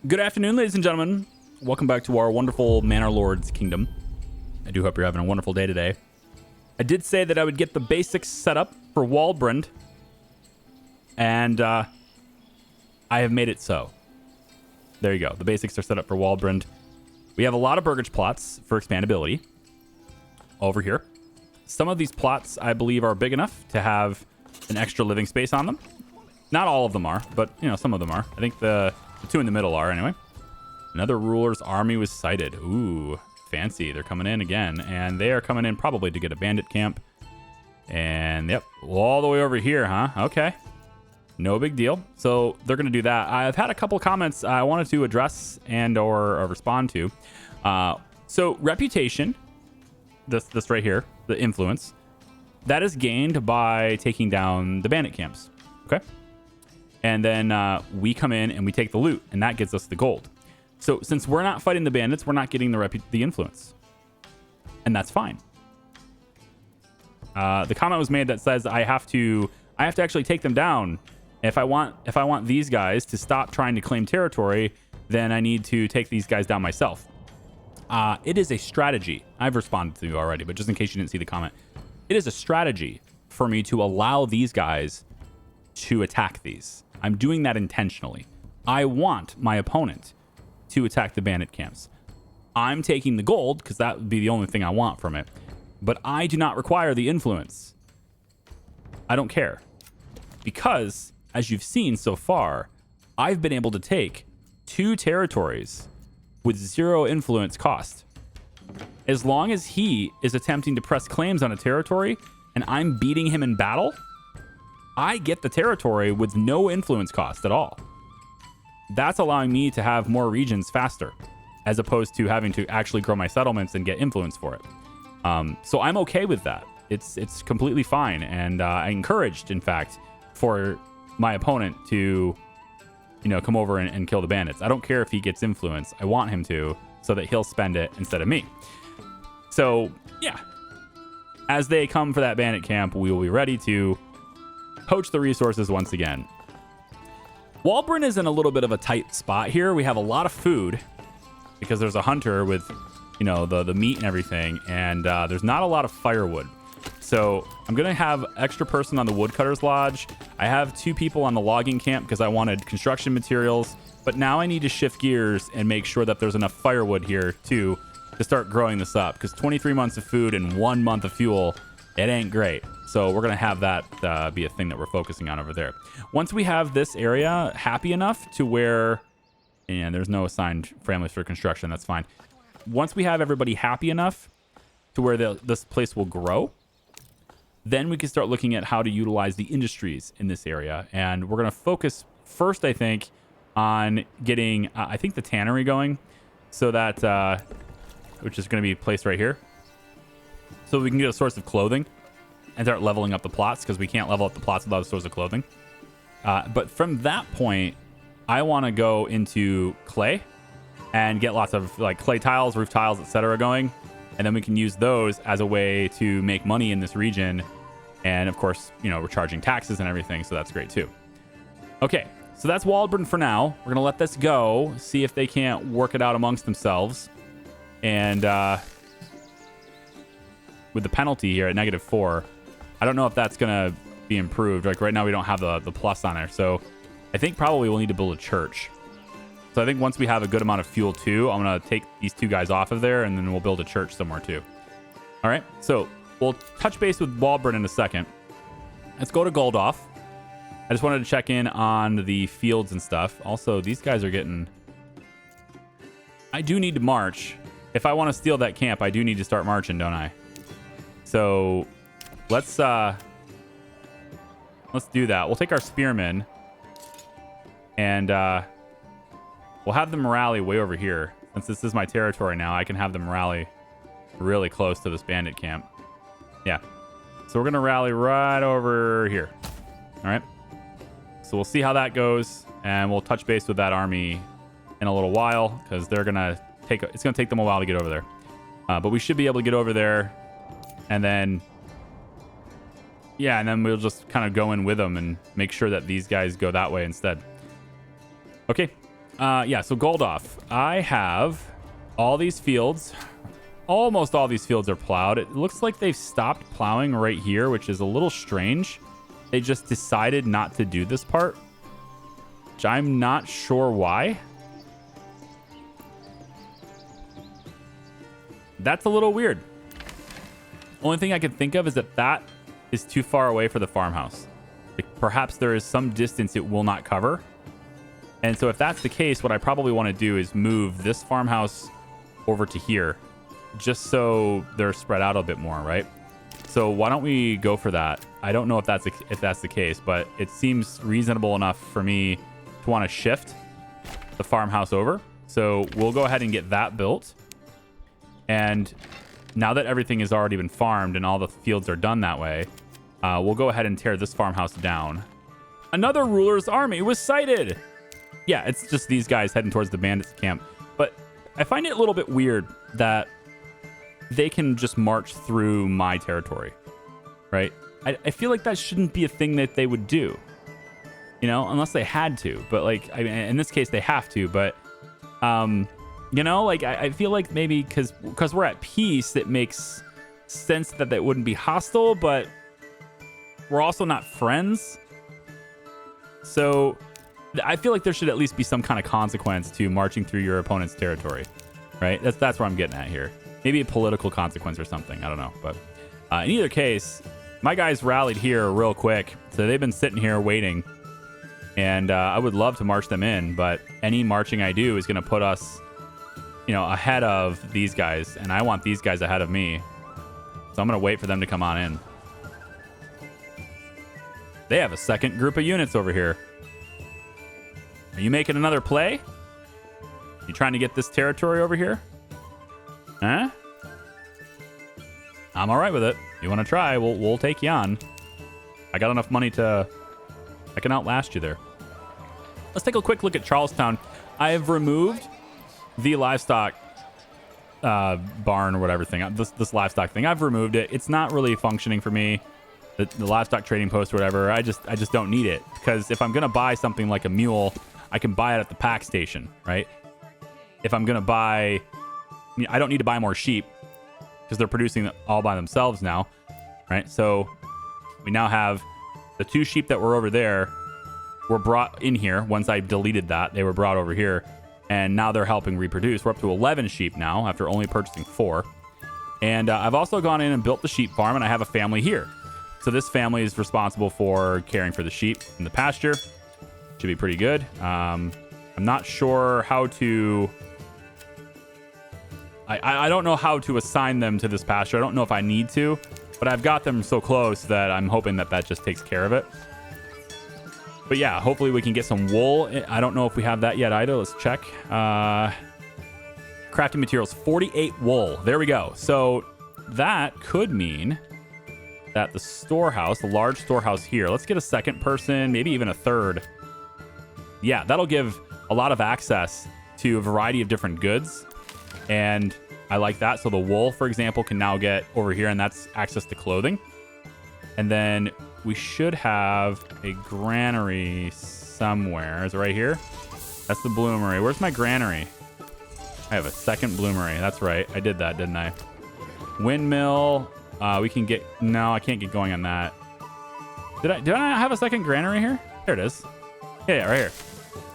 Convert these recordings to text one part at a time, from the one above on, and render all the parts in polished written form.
Good afternoon, ladies and gentlemen. Welcome back to our wonderful Manor Lords kingdom. I do hope you're having a wonderful day today. I did say that I would get the basics set up for Waldbrand, and I have made it so. There you go. The basics are set up for Waldbrand. We have a lot of burgage plots for expandability over here. Some of these plots, I believe, are big enough to have an extra living space on them. Not all of them are, but, you know, some of them are. I think the two in the middle are, anyway. Another ruler's army was sighted. Ooh, fancy. They're coming in again, and they are coming in probably to get a bandit camp. And, yep, all the way over here, huh? Okay. No big deal. So they're going to do that. I've had a couple comments I wanted to address and or respond to. So reputation, this right here, the influence, that is gained by taking down the bandit camps. Okay. And then we come in and we take the loot, and that gets us the gold. So since we're not fighting the bandits, we're not getting the influence, and that's fine. The comment was made that says I have to actually take them down. If I want these guys to stop trying to claim territory, then I need to take these guys down myself. It is a strategy. I've responded to you already, but just in case you didn't see the comment, it is a strategy for me to allow these guys to attack these. I'm doing that intentionally. I want my opponent to attack the bandit camps. I'm taking the gold because that would be the only thing I want from it. But I do not require the influence. I don't care. Because, as you've seen so far, I've been able to take 2 territories with 0 influence cost. As long as he is attempting to press claims on a territory and I'm beating him in battle, I get the territory with no influence cost at all. That's allowing me to have more regions faster, as opposed to having to actually grow my settlements and get influence for it. So I'm okay with that. It's completely fine, and I encouraged, in fact, for my opponent to, you know, come over and kill the bandits. I don't care if he gets influence. I want him to, so that he'll spend it instead of me. So yeah, as they come for that bandit camp, we will be ready to poach the resources once again. Waldbrand is in a little bit of a tight spot here. We have a lot of food because there's a hunter with, you know, the meat and everything, and there's not a lot of firewood. So I'm going to have extra person on the woodcutter's lodge. I have 2 people on the logging camp because I wanted construction materials, but now I need to shift gears and make sure that there's enough firewood here too to start growing this up, because 23 months of food and 1 month of fuel, it ain't great. So we're going to have that be a thing that we're focusing on over there. Once we have this area happy enough to where, and there's no assigned families for construction, that's fine. Once we have everybody happy enough to where this place will grow, then we can start looking at how to utilize the industries in this area. And we're going to focus first, I think, on getting, I think, the tannery going, so that, which is going to be placed right here. So we can get a source of clothing and start leveling up the plots, because we can't level up the plots without a source of clothing. But from that point, I want to go into clay and get lots of like clay tiles, roof tiles, etc. going. And then we can use those as a way to make money in this region. And of course, you know, we're charging taxes and everything, so that's great too. Okay, so that's Waldbrand for now. We're going to let this go, see if they can't work it out amongst themselves. And with the penalty here at -4, I don't know if that's going to be improved. Like right now we don't have the plus on there. So I think probably we'll need to build a church. So I think once we have a good amount of fuel too, I'm going to take these 2 guys off of there, and then we'll build a church somewhere too. All right. So we'll touch base with Waldbrand in a second. Let's go to Goldoff. I just wanted to check in on the fields and stuff. Also, these guys are getting... I do need to march. If I want to steal that camp, I do need to start marching, don't I? So let's do that. We'll take our spearmen, and we'll have them rally way over here. Since this is my territory now, I can have them rally really close to this bandit camp. Yeah. So we're going to rally right over here. All right. So we'll see how that goes, and we'll touch base with that army in a little while, because they're going to take... It's going to take them a while to get over there. But we should be able to get over there, and then... Yeah, and then we'll just kind of go in with them and make sure that these guys go that way instead. Okay, Yeah, so Goldoff. I have all these fields. Almost all these fields are plowed. It looks like they've stopped plowing right here, which is a little strange. They just decided not to do this part, which I'm not sure why. That's a little weird. Only thing I can think of is that that is too far away for the farmhouse. Like, perhaps there is some distance it will not cover. And so if that's the case, what I probably want to do is move this farmhouse over to here, just so they're spread out a bit more, right? So why don't we go for that? I don't know if that's the case, but it seems reasonable enough for me to want to shift the farmhouse over. So we'll go ahead and get that built. And now that everything has already been farmed and all the fields are done that way, we'll go ahead and tear this farmhouse down. Another ruler's army was sighted. Yeah, it's just these guys heading towards the bandits camp. But I find it a little bit weird that they can just march through my territory, right? I feel like that shouldn't be a thing that they would do, you know, unless they had to. But like, I mean, in this case, they have to. But, you know, like I feel like maybe because we're at peace, it makes sense that that wouldn't be hostile, but we're also not friends. So I feel like there should at least be some kind of consequence to marching through your opponent's territory, right? That's where I'm getting at here. Maybe a political consequence or something. I don't know. But in either case, my guys rallied here real quick. So they've been sitting here waiting. And I would love to march them in, but any marching I do is going to put us, you know, ahead of these guys. And I want these guys ahead of me. So I'm going to wait for them to come on in. They have a second group of units over here. Are you making another play? You trying to get this territory over here? Huh? I'm all right with it. You want to try? We'll take you on. I got enough money to... I can outlast you there. Let's take a quick look at Charlestown. I have removed the livestock barn or whatever thing. This livestock thing. I've removed it. It's not really functioning for me. The livestock trading post or whatever. I just don't need it, because if I'm gonna buy something like a mule, I can buy it at the pack station, right? If I'm gonna buy, I don't need to buy more sheep because they're producing all by themselves now, right? So we now have the 2 sheep that were over there were brought in here. Once I deleted that, they were brought over here, and now they're helping reproduce. We're up to 11 sheep now after only purchasing 4. And I've also gone in and built the sheep farm, and I have a family here. So this family is responsible for caring for the sheep in the pasture. Should be pretty good. I'm not sure how to... I don't know how to assign them to this pasture. I don't know if I need to, but I've got them so close that I'm hoping that that just takes care of it. But yeah, hopefully we can get some wool. I don't know if we have that yet either. Let's check. Crafting materials, 48 wool. There we go. So that could mean that the storehouse, the large storehouse here, let's get a second person, maybe even a third. Yeah, that'll give a lot of access to a variety of different goods. And I like that. So the wool, for example, can now get over here, and that's access to clothing. And then we should have a granary somewhere. Is it right here? That's the bloomery. Where's my granary? I have a second bloomery. That's right. I did that, didn't I? Windmill. We can get... No, I can't get going on that. Did I not have a second granary here? There it is. Yeah, right here.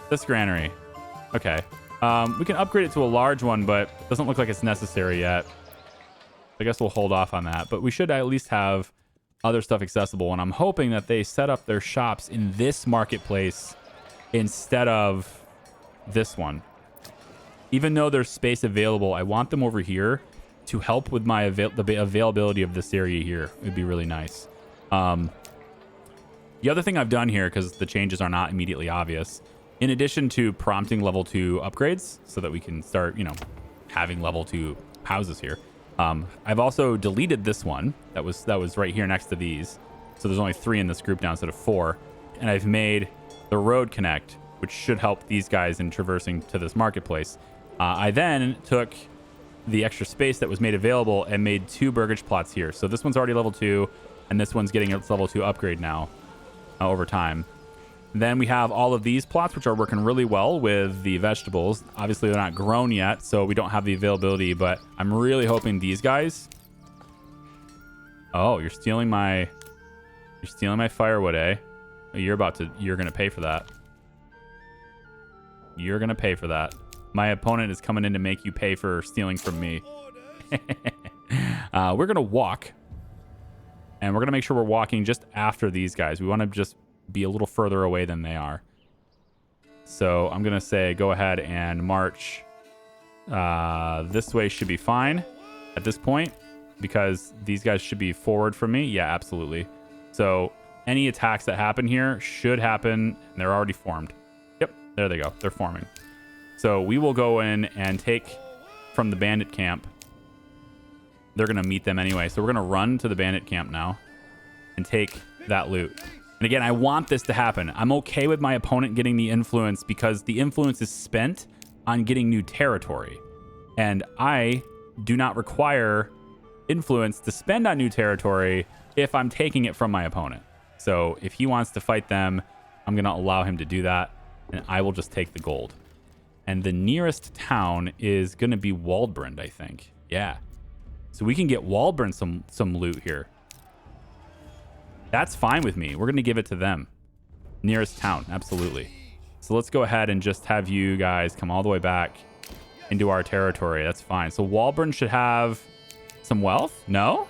This granary. Okay. We can upgrade it to a large one, but it doesn't look like it's necessary yet. I guess we'll hold off on that. But we should at least have other stuff accessible. And I'm hoping that they set up their shops in this marketplace instead of this one. Even though there's space available, I want them over here to help with my the availability of this area here. It'd be really nice. The other thing I've done here, because the changes are not immediately obvious, in addition to prompting level 2 upgrades so that we can start, you know, having level 2 houses here, I've also deleted this one that was right here next to these. So there's only 3 in this group now instead of 4. And I've made the road connect, which should help these guys in traversing to this marketplace. I then took the extra space that was made available and made 2 burgage plots here. So this one's already level 2, and this one's getting its level 2 upgrade now over time. Then we have all of these plots, which are working really well with the vegetables. Obviously, they're not grown yet, so we don't have the availability, but I'm really hoping these guys... Oh, you're stealing my firewood, eh? You're going to pay for that. You're going to pay for that. My opponent is coming in to make you pay for stealing from me. We're going to walk. And we're going to make sure we're walking just after these guys. We want to just be a little further away than they are. So I'm going to say go ahead and march. This way should be fine at this point because these guys should be forward from me. Yeah, absolutely. So any attacks that happen here should happen. And they're already formed. Yep, there they go. They're forming. So we will go in and take from the bandit camp. They're going to meet them anyway. So we're going to run to the bandit camp now and take that loot. And again, I want this to happen. I'm okay with my opponent getting the influence because the influence is spent on getting new territory. And I do not require influence to spend on new territory if I'm taking it from my opponent. So if he wants to fight them, I'm going to allow him to do that. And I will just take the gold. And the nearest town is going to be Waldbrand, I think. Yeah. So we can get Waldbrand some loot here. That's fine with me. We're going to give it to them. Nearest town. Absolutely. So let's go ahead and just have you guys come all the way back into our territory. That's fine. So Waldbrand should have some wealth? No?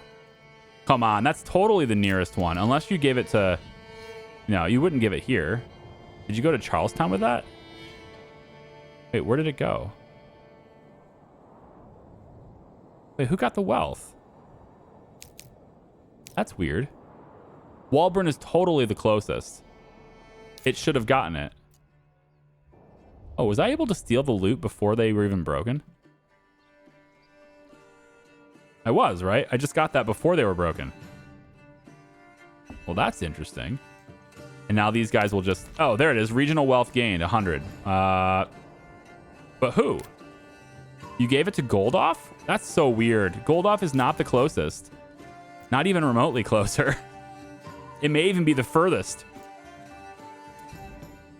Come on. That's totally the nearest one. Unless you gave it to... No, you wouldn't give it here. Did you go to Charlestown with that? Wait, where did it go? Wait, who got the wealth? That's weird. Waldbrand is totally the closest. It should have gotten it. Oh, was I able to steal the loot before they were even broken? I was, right? I just got that before they were broken. Well, that's interesting. And now these guys will just... Oh, there it is. Regional wealth gained, 100. But who? You gave it to Goldoff? That's so weird. Goldoff is not the closest. Not even remotely closer. It may even be the furthest.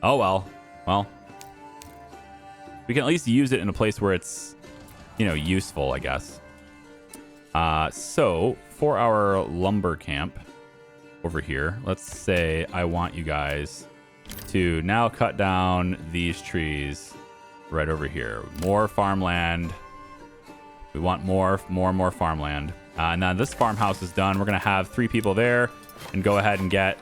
Oh, well. Well. We can at least use it in a place where it's, you know, useful, I guess. So, for our lumber camp over here, let's say I want you guys to now cut down these trees right over here. More farmland. We want more farmland. Now this farmhouse is done. We're going to have 3 people there and go ahead and get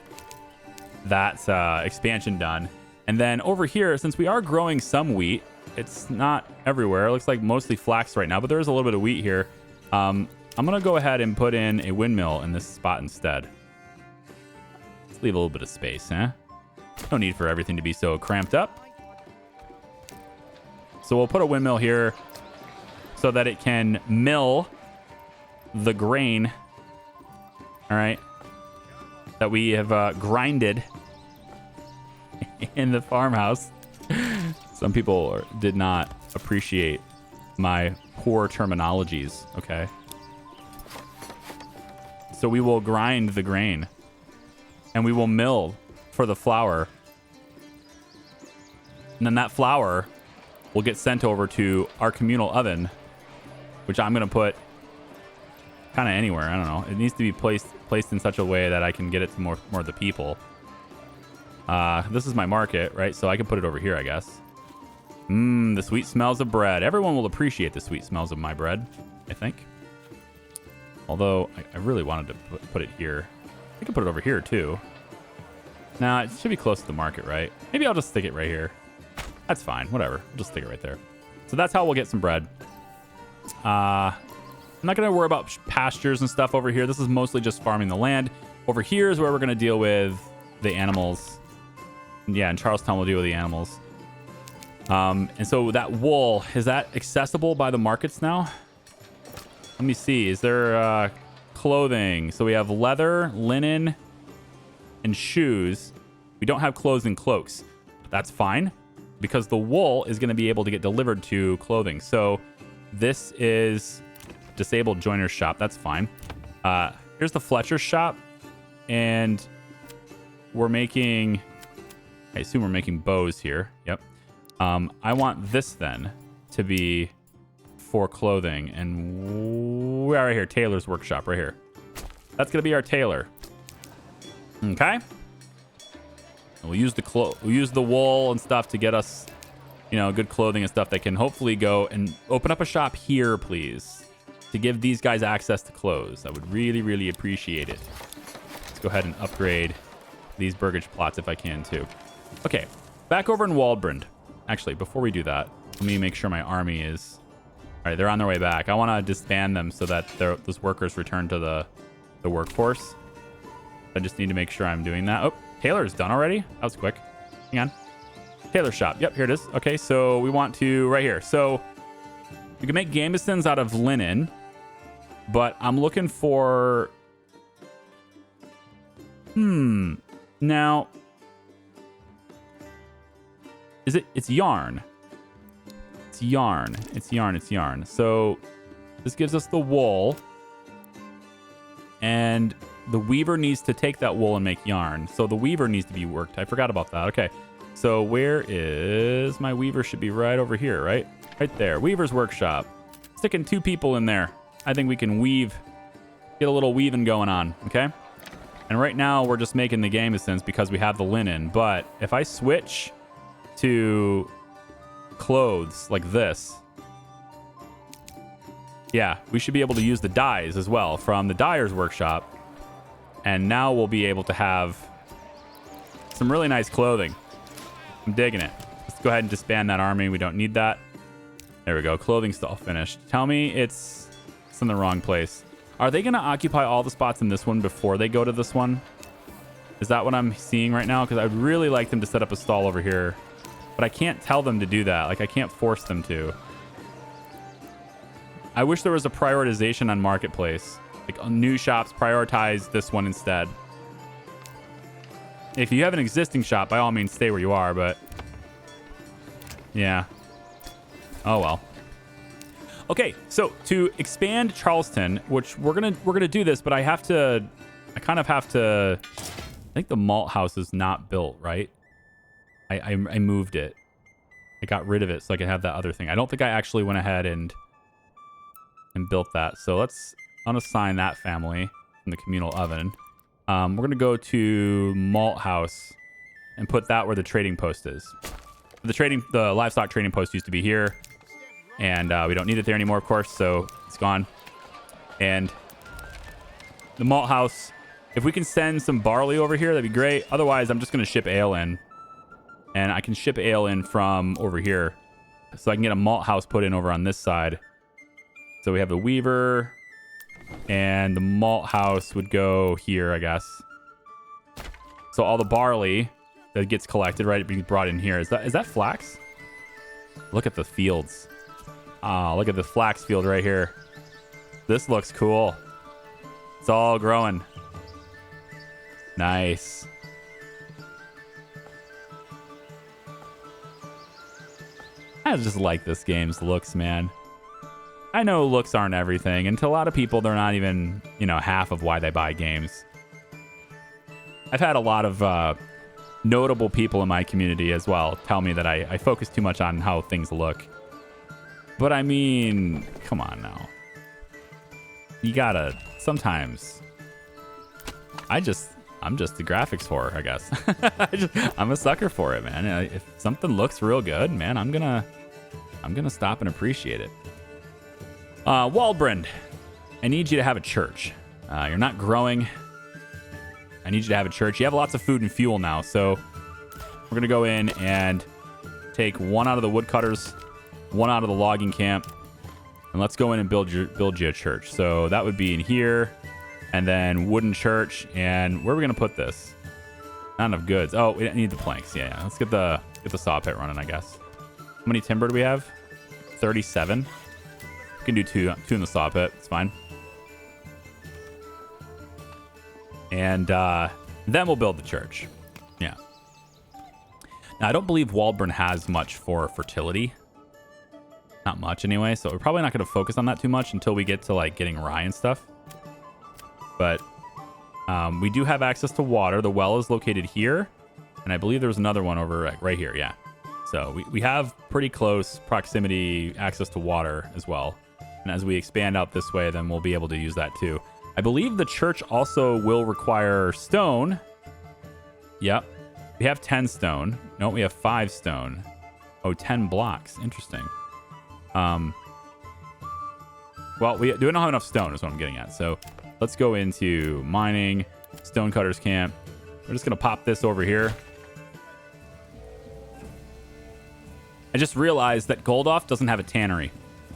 that expansion done. And then over here, since we are growing some wheat, it's not everywhere. It looks like mostly flax right now, but there is a little bit of wheat here. I'm going to go ahead and put in a windmill in this spot instead. Let's leave a little bit of space, huh? No need for everything to be so cramped up. So we'll put a windmill here so that it can mill the grain, all right, that we have grinded in the farmhouse. Some people did not appreciate my poor terminologies, okay? So we will grind the grain and we will mill for the flour. And then that flour will get sent over to our communal oven, which I'm going to put kind of anywhere. I don't know. It needs to be placed in such a way that I can get it to more of the people. This is my market, right? So I can put it over here, I guess. The sweet smells of bread. Everyone will appreciate the sweet smells of my bread, I think. Although, I really wanted to put it here. I could put it over here, too. Nah, it should be close to the market, right? Maybe I'll just stick it right here. That's fine. Whatever. We'll just stick it right there. So that's how we'll get some bread. I'm not going to worry about pastures and stuff over here. This is mostly just farming the land. Over here is where we're going to deal with the animals. Yeah, in Charlestown, we'll deal with the animals. And so that wool, is that accessible by the markets now? Let me see. Is there clothing? So we have leather, linen, and shoes. We don't have clothes and cloaks. But that's fine because the wool is going to be able to get delivered to clothing. So this is disabled joiner's shop. That's fine. Here's the Fletcher's shop. And we're making I assume we're making bows here. Yep. I want this then to be for clothing. And we're right here. Tailor's workshop right here. That's going to be our tailor. Okay. We'll use the wool and stuff to get us, you know, good clothing and stuff that can hopefully go and open up a shop here, please, to give these guys access to clothes. I would really, really appreciate it. Let's go ahead and upgrade these burgage plots if I can too. Okay, back over in Waldbrand. Actually, before we do that, let me make sure my army is... All right, they're on their way back. I want to disband them so that those workers return to the workforce. I just need to make sure I'm doing that. Oh, Tailor's done already? That was quick. Hang on. Tailor shop. Yep, here it is. Okay, so we want to... Right here. So we can make gambesons out of linen, but I'm looking for... Now... It's yarn. It's yarn. It's yarn. It's yarn. So this gives us the wool. And the weaver needs to take that wool and make yarn. So the weaver needs to be worked. I forgot about that. Okay. So where is my weaver? Should be right over here, right? Right there. Weaver's workshop. Sticking 2 people in there. I think we can weave. Get a little weaving going on. Okay. And right now we're just making the gambesons because we have the linen. But if I switch to clothes like this, yeah, we should be able to use the dyes as well from the dyer's workshop. And now we'll be able to have some really nice clothing. I'm digging it. Let's go ahead and disband that army. We don't need that. There we go. Clothing's all finished. Tell me it's in the wrong place. Are they going to occupy all the spots in this one before they go to this one? Is that what I'm seeing right now? Because I'd really like them to set up a stall over here. But I can't tell them to do that. Like, I can't force them to. I wish there was a prioritization on Marketplace. Like, new shops prioritize this one instead. If you have an existing shop, by all means, stay where you are, but... Yeah. Oh, well. Okay, so to expand Charlestown, which we're gonna do this, but I kind of have to... I think the malt house is not built, right? I moved it. I got rid of it so I can have that other thing. I don't think I actually went ahead and built that. So let's unassign that family from the communal oven. We're going to go to malt house and put that where the trading post is. The livestock trading post used to be here, and we don't need it there anymore, of course, so it's gone. And the malt house, if we can send some barley over here, that'd be great. Otherwise, I'm just going to ship ale in. And I can ship ale in from over here. So I can get a malt house put in over on this side. So we have the weaver. And the malt house would go here, I guess. So all the barley that gets collected, right, being brought in here. Is that flax? Look at the fields. Ah, look at the flax field right here. This looks cool. It's all growing. Nice. I just like this game's looks, man. I know looks aren't everything, and to a lot of people, they're not even, half of why they buy games. I've had a lot of notable people in my community as well tell me that I focus too much on how things look. But I mean, come on now. You gotta, sometimes, I'm just the graphics whore, I guess. I'm a sucker for it, man. If something looks real good, man, I'm gonna stop and appreciate it. Waldbrand, I need you to have a church. You're not growing. I need you to have a church. You have lots of food and fuel now, so we're gonna go in and take 1 out of the woodcutters, 1 out of the logging camp, and let's go in and build you a church. So that would be in here. And then wooden church. And where are we going to put this? Not enough goods. Oh, we need the planks. Yeah. Let's get the saw pit running, I guess. How many timber do we have? 37. We can do two in the saw pit. It's fine. And then we'll build the church. Yeah. Now, I don't believe Waldbrand has much for fertility. Not much anyway. So we're probably not going to focus on that too much until we get to like getting rye and stuff. But we do have access to water. The well is located here. And And I believe there's another one over right here. Yeah. So we have pretty close proximity access to water as well. And as we expand out this way, then we'll be able to use that too. I believe the church also will require stone. Yep. We have 10 stone. No, we have 5 stone. Oh, 10 blocks. Interesting. Well, we don't have enough stone is what I'm getting at. So let's go into mining, stonecutters camp. We're just going to pop this over here. I just realized that Goldoff doesn't have a tannery.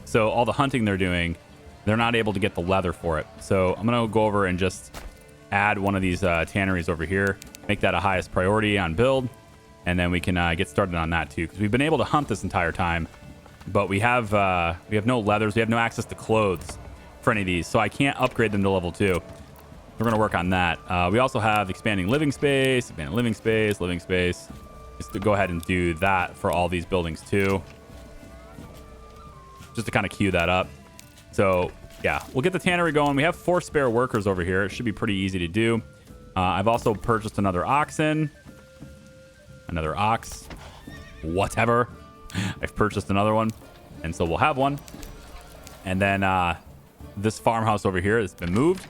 So all the hunting they're doing, they're not able to get the leather for it. So I'm going to go over and just add one of these tanneries over here, make that a highest priority on build, and then we can get started on that too. Because we've been able to hunt this entire time, but we have no leathers. We have no access to clothes for any of these, so I can't upgrade them to level 2. We're going to work on that. We also have expanding living space, Just to go ahead and do that for all these buildings too. Just to kind of queue that up. So yeah, we'll get the tannery going. We have 4 spare workers over here. It should be pretty easy to do. I've also purchased another oxen. Another ox. Whatever. I've purchased another one. And so we'll have one. And then this farmhouse over here has been moved.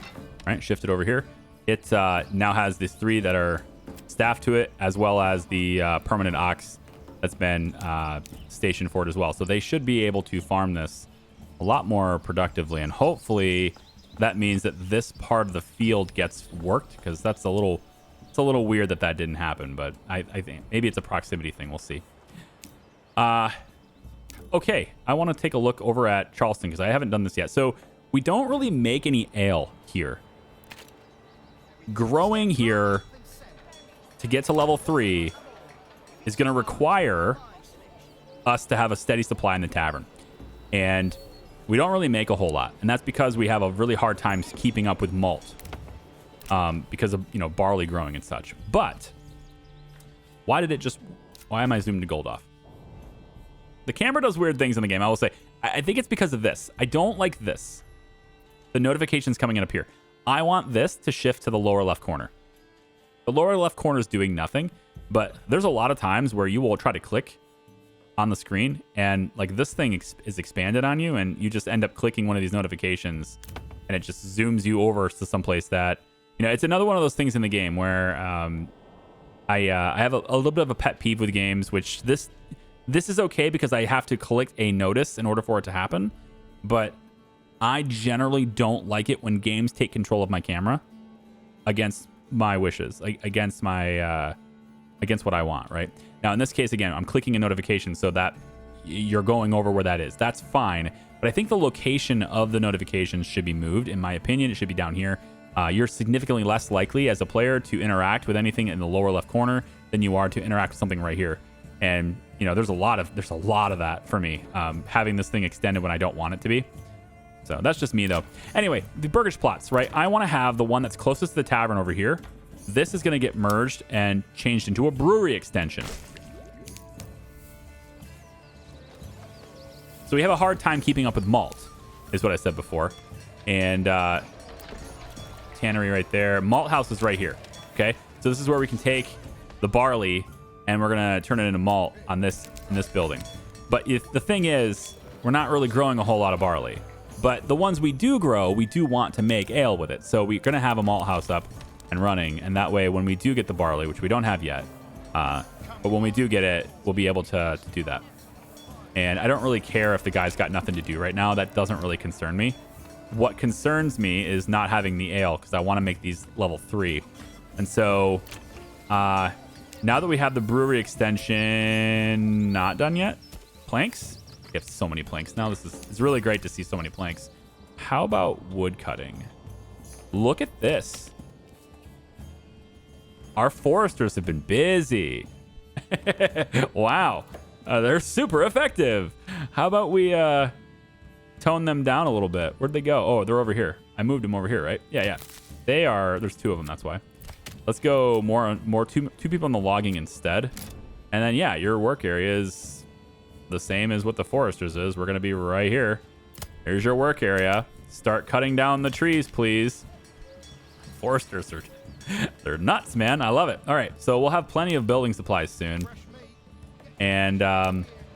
Right, shifted over here. It now has these 3 that are staffed to it, as well as the permanent ox that's been stationed for it as well. So they should be able to farm this a lot more productively, and hopefully that means that this part of the field gets worked, because it's a little weird that didn't happen, but I think maybe it's a proximity thing. We'll see. Okay, I want to take a look over at Charleston because I haven't done this yet. So we don't really make any ale here. Growing here to get to level 3 is going to require us to have a steady supply in the tavern. And we don't really make a whole lot. And that's because we have a really hard time keeping up with malt. Because of, barley growing and such. But why am I zoomed to Goldoff? The camera does weird things in the game. I will say, I think it's because of this. I don't like this. The notifications coming in up here. I want this to shift to the lower left corner. The lower left corner is doing nothing, but there's a lot of times where you will try to click on the screen and like this thing is expanded on you and you just end up clicking one of these notifications and it just zooms you over to someplace that, it's another one of those things in the game where I have a little bit of a pet peeve with games, which this is okay because I have to click a notice in order for it to happen, but I generally don't like it when games take control of my camera against my wishes, against my against what I want, right? Now, in this case, again, I'm clicking a notification so that you're going over where that is. That's fine, but I think the location of the notifications should be moved. In my opinion, it should be down here. You're significantly less likely as a player to interact with anything in the lower left corner than you are to interact with something right here. And there's a lot of that for me, having this thing extended when I don't want it to be. So that's just me, though. Anyway, the Burgish plots, right? I want to have the one that's closest to the tavern over here. This is going to get merged and changed into a brewery extension. So we have a hard time keeping up with malt, is what I said before. And tannery right there. Malt house is right here. Okay, so this is where we can take the barley and we're going to turn it into malt in this building. But the thing is, we're not really growing a whole lot of barley. But the ones we do grow, we do want to make ale with it. So we're going to have a malt house up and running. And that way, when we do get the barley, which we don't have yet, but when we do get it, we'll be able to do that. And I don't really care if the guy's got nothing to do right now. That doesn't really concern me. What concerns me is not having the ale because I want to make these level 3. And so now that we have the brewery extension not done yet, planks. We have so many planks now. It's really great to see so many planks. How about wood cutting? Look at this. Our foresters have been busy. Wow. They're super effective. How about we tone them down a little bit? Where'd they go? Oh, they're over here. I moved them over here, right? Yeah. They are. There's 2 of them. That's why. Let's go more two people on the logging instead. And then, yeah, your work area is the same as what the foresters is. We're going to be right here. Here's your work area. Start cutting down the trees, please. Foresters are They're nuts, man. I love it. All right, so we'll have plenty of building supplies soon. And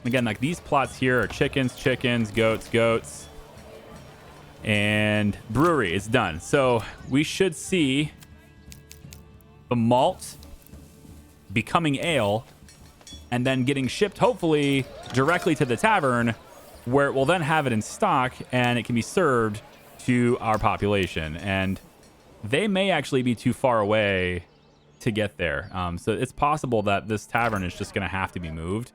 again, like these plots here are chickens, goats. And brewery is done. So we should see the malt becoming ale and then getting shipped, hopefully, directly to the tavern, where it will then have it in stock and it can be served to our population. And they may actually be too far away to get there. So it's possible that this tavern is just going to have to be moved.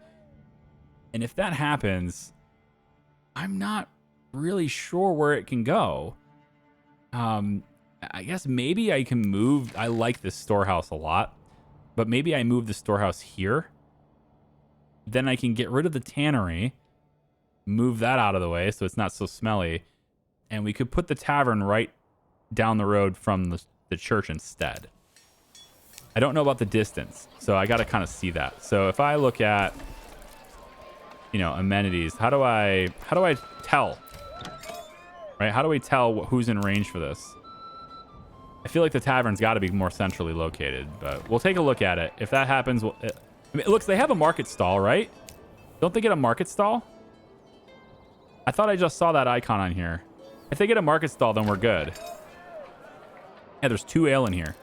And if that happens, I'm not really sure where it can go. I guess maybe I can move. I like this storehouse a lot, but maybe I move the storehouse here. Then I can get rid of the tannery, move that out of the way so it's not so smelly, and we could put the tavern right down the road from the church instead. I don't know about the distance, so I got to kind of see that. So if I look at, you know, amenities, how do I tell? Right? How do we tell who's in range for this? I feel like the tavern's got to be more centrally located, but we'll take a look at it. If that happens, I mean, it looks, they have a market stall, right? Don't they get a market stall? I thought I just saw that icon on here. If they get a market stall, then we're good. Yeah, there's 2 ale in here.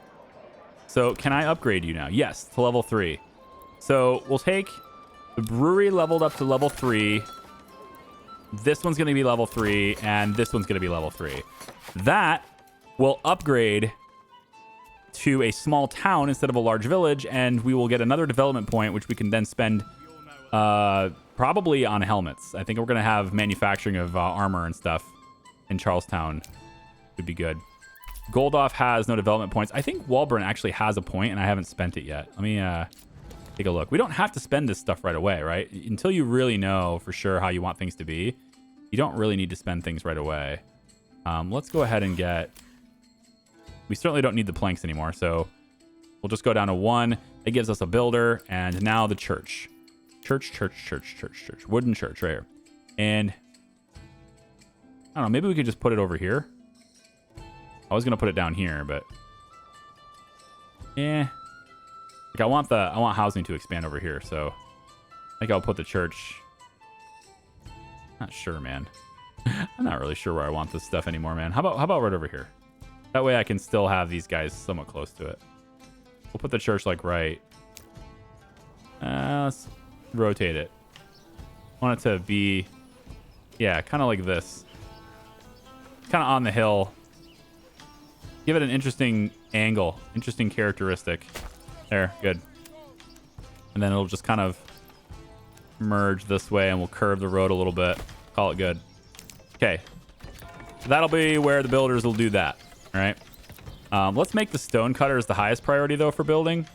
So can I upgrade you now? Yes, to level 3. So we'll take the brewery leveled up to level 3. This one's going to be level 3, and this one's going to be level 3. That will upgrade to a small town instead of a large village, and we will get another development point, which we can then spend probably on helmets. I think we're going to have manufacturing of armor and stuff in Charlestown. Would be good. Goldoff has no development points. I think Waldbrand actually has a point, and I haven't spent it yet. Let me take a look. We don't have to spend this stuff right away, right? Until you really know for sure how you want things to be, you don't really need to spend things right away. Let's go ahead and get... We certainly don't need the planks anymore, so we'll just go down to 1. It gives us a builder, and now the church. Church. Wooden church right here. And I don't know, maybe we could just put it over here. I was gonna put it down here, but like I want housing to expand over here, so I think I'll put the church. Not sure, man. I'm not really sure where I want this stuff anymore, man. How about right over here? That way I can still have these guys somewhat close to it. We'll put the church like right. Let's rotate it. I want it to be, yeah, kind of like this. Kind of on the hill. Give it an interesting angle, interesting characteristic. There, good. And then it'll just kind of merge this way, and we'll curve the road a little bit. Call it good. Okay. So that'll be where the builders will do that. All right. Let's make the stone cutters the highest priority, though, for building.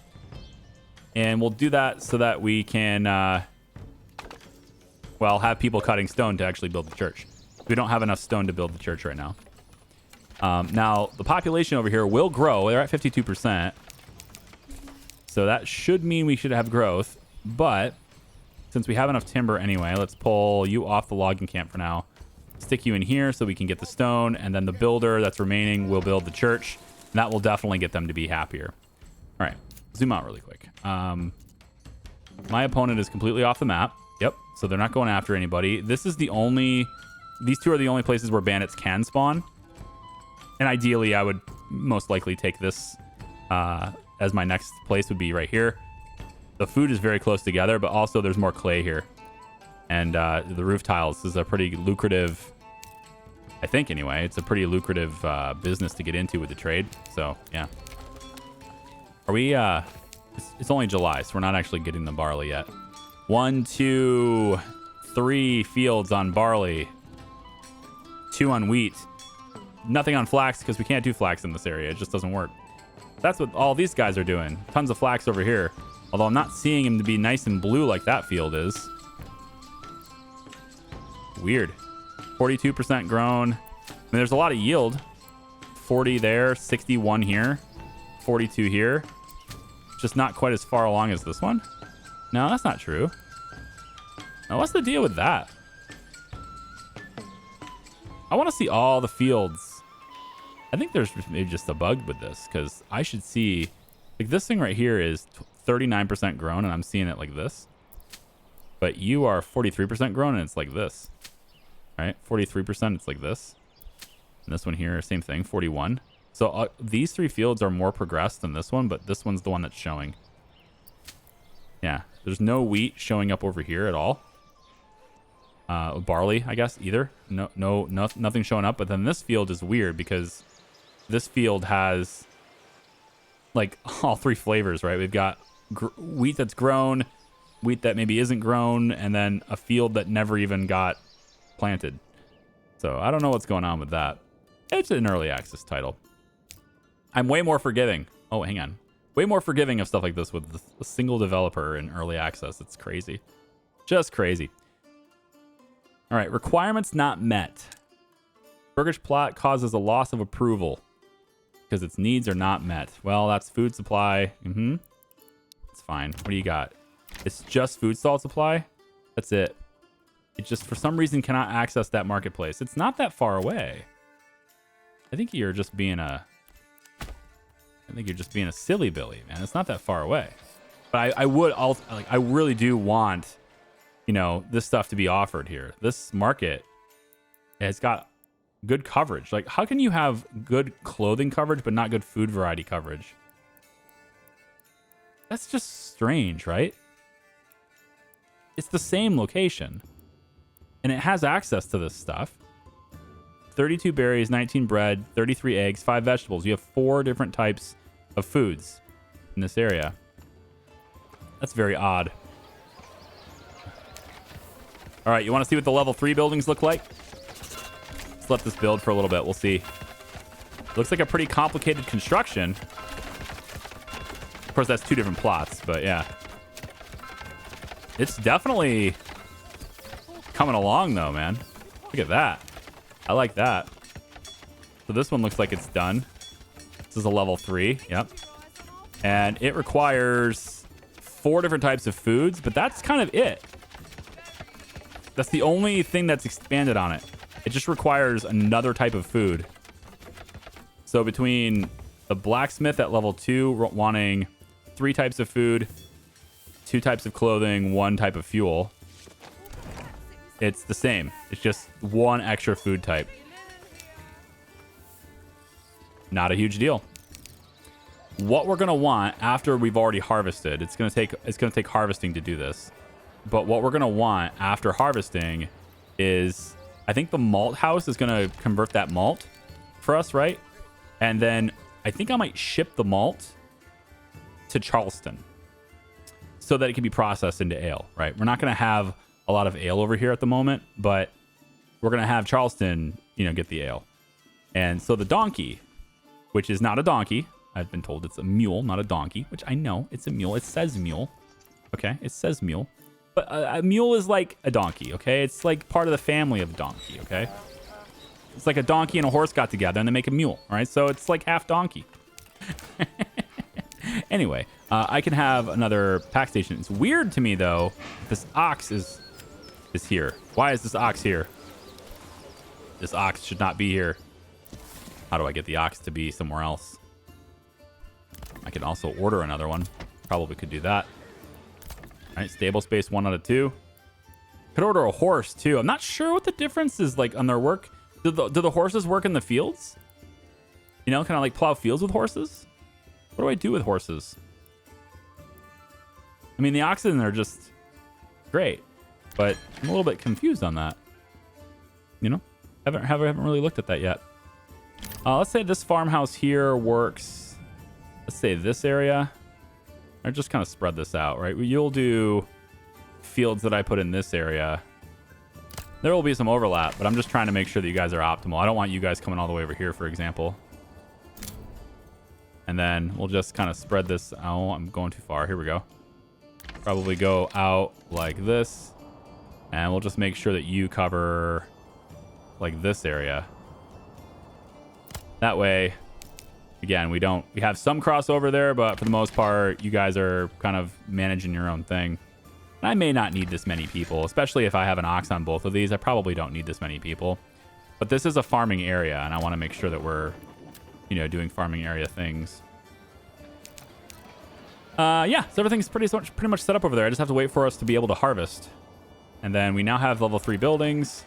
And we'll do that so that we can, well, have people cutting stone to actually build the church. We don't have enough stone to build the church right now. Now, the population over here will grow. They're at 52%. So that should mean we should have growth. But since we have enough timber anyway, let's pull you off the logging camp for now. Stick you in here so we can get the stone, and then the builder that's remaining will build the church. And that will definitely get them to be happier. All right, zoom out really quick. My opponent is completely off the map. Yep, so they're not going after anybody. These two are the only places where bandits can spawn. And ideally, I would most likely take this as my next place would be right here. The food is very close together, but also there's more clay here. And the roof tiles is a pretty lucrative, I think anyway, it's a pretty lucrative business to get into with the trade. So, yeah. Are we, it's only July, so we're not actually getting the barley yet. 1, 2, 3 fields on barley. 2 on wheat. Nothing on flax because we can't do flax in this area. It just doesn't work. That's what all these guys are doing. Tons of flax over here. Although I'm not seeing him to be nice and blue like that field is. Weird. 42% grown. I mean, there's a lot of yield. 40 there, 61 here, 42 here. Just not quite as far along as this one. No, that's not true. Now, what's the deal with that? I want to see all the fields I think there's maybe just a bug with this because I should see like this thing right here is 39% grown and I'm seeing it like this. But you are 43% grown and it's like this. Right? 43%, it's like this. And this one here, same thing, 41. So these 3 fields are more progressed than this one, but this one's the one that's showing. Yeah, there's no wheat showing up over here at all. Barley, I guess, either. Nothing showing up. But then this field is weird because this field has like all 3 flavors, right? We've got wheat that's grown, wheat that maybe isn't grown, and then a field that never even got planted. So I don't know what's going on with that. It's an early access title. I'm way more forgiving. Oh, hang on. Way more forgiving of stuff like this with a single developer in early access. It's crazy. Just crazy. All right. Requirements not met. Burgish plot causes a loss of approval because its needs are not met. Well, that's food supply. It's fine. What do you got? It's just food stall supply. That's it. It just, for some reason, cannot access that marketplace. It's not that far away. I think you're just being a silly Billy, man. It's not that far away. But I would also, like, I really do want, you know, this stuff to be offered here. This market has got good coverage. Like, how can you have good clothing coverage but not good food variety coverage? That's just strange, right? It's the same location. And it has access to this stuff. 32 berries, 19 bread, 33 eggs, 5 vegetables. You have 4 different types of foods in this area. That's very odd. All right, you want to see what the level 3 buildings look like? Let's let this build for a little bit. We'll see. Looks like a pretty complicated construction. Of course, that's 2 different plots, but yeah. It's definitely coming along, though, man. Look at that. I like that. So this one looks like it's done. This is a level 3. Yep. And it requires 4 different types of foods, but that's kind of it. That's the only thing that's expanded on it. It just requires another type of food. So between the blacksmith at level 2 wanting 3 types of food, 2 types of clothing, 1 type of fuel, it's the same. It's just 1 extra food type. Not a huge deal. What we're gonna want after we've already harvested, it's gonna take harvesting to do this. But what we're gonna want after harvesting is, I think the malt house is gonna convert that malt for us, right? And then I think I might ship the malt to Charlestown so that it can be processed into ale, right? We're not gonna have a lot of ale over here at the moment, but we're gonna have Charlestown, you know, get the ale. And so the donkey, which is not a donkey, I've been told it's a mule, not a donkey, which I know it's a mule. It says mule. Okay, it says mule. But a mule is like a donkey, okay? It's like part of the family of donkey, okay? It's like a donkey and a horse got together and they make a mule, all right? So it's like half donkey. Anyway, I can have another pack station. It's weird to me, though, this ox is here. Why is this ox here? This ox should not be here. How do I get the ox to be somewhere else? I can also order another one. Probably could do that. All right, stable space 1 out of 2. Could order a horse too. I'm not sure what the difference is like on their work. Do the horses work in the fields? You know, kind of like plow fields with horses? What do I do with horses? I mean, the oxen are just great, but I'm a little bit confused on that. You know, haven't really looked at that yet. Let's say this farmhouse here works. Let's say this area. Or just kind of spread this out, right? You'll do fields that I put in this area. There will be some overlap, but I'm just trying to make sure that you guys are optimal. I don't want you guys coming all the way over here, for example. And then we'll just kind of spread this. Oh, I'm going too far. Here we go. Probably go out like this. And we'll just make sure that you cover like this area. That way, again, we have some crossover there, but for the most part, you guys are kind of managing your own thing. And I may not need this many people, especially if I have an ox on both of these. I probably don't need this many people. But this is a farming area, and I want to make sure that we're you know, doing farming area things. Yeah, so everything's pretty much set up over there. I just have to wait for us to be able to harvest. And then we now have level 3 buildings.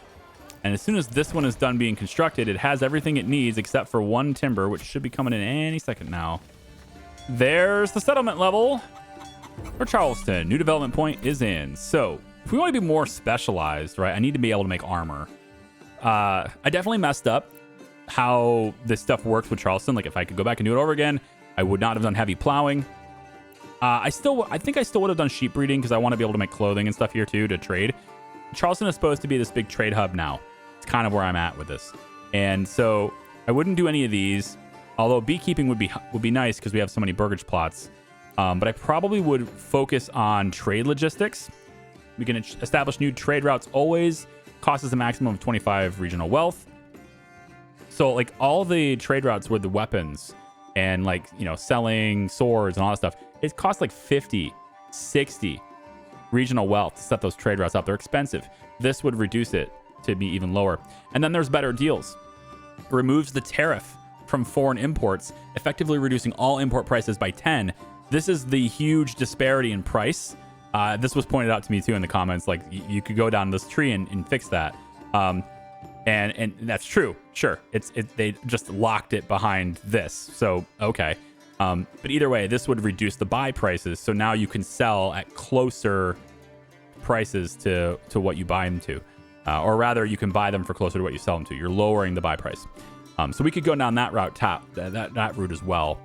And as soon as this one is done being constructed, it has everything it needs except for 1 timber, which should be coming in any second now. There's the settlement level for Charleston. New development point is in. So if we want to be more specialized, right, I need to be able to make armor. I definitely messed up how this stuff works with Charleston. Like if I could go back and do it over again, I would not have done heavy plowing. I think I still would have done sheep breeding because I want to be able to make clothing and stuff here too to trade. Charleston is supposed to be this big trade hub now. It's kind of where I'm at with this. And so I wouldn't do any of these, although beekeeping would be nice because we have so many burgage plots. But I probably would focus on trade logistics. We can establish new trade routes always. Costs us a maximum of 25 regional wealth. So like all the trade routes with the weapons and like, you know, selling swords and all that stuff, it costs like 50, 60 regional wealth to set those trade routes up. They're expensive. This would reduce it to be even lower. And then there's better deals. It removes the tariff from foreign imports, effectively reducing all import prices by 10. This is the huge disparity in price. This was pointed out to me too in the comments. Like you could go down this tree and fix that. And that's true. Sure. They just locked it behind this. So, okay. But either way, this would reduce the buy prices. So now you can sell at closer prices to what you buy them to. Or rather, you can buy them for closer to what you sell them to. You're lowering the buy price. So we could go down that route, that route as well.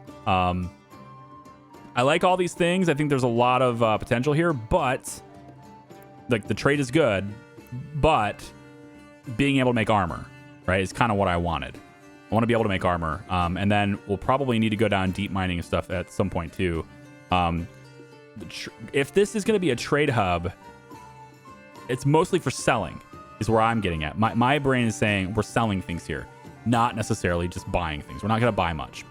I like all these things. I think there's a lot of potential here, but like the trade is good, but being able to make armor, right, is kind of what I wanted. I want to be able to make armor. And then we'll probably need to go down deep mining and stuff at some point too. If this is going to be a trade hub, it's mostly for selling is where I'm getting at. My brain is saying we're selling things here, not necessarily just buying things. We're not going to buy much.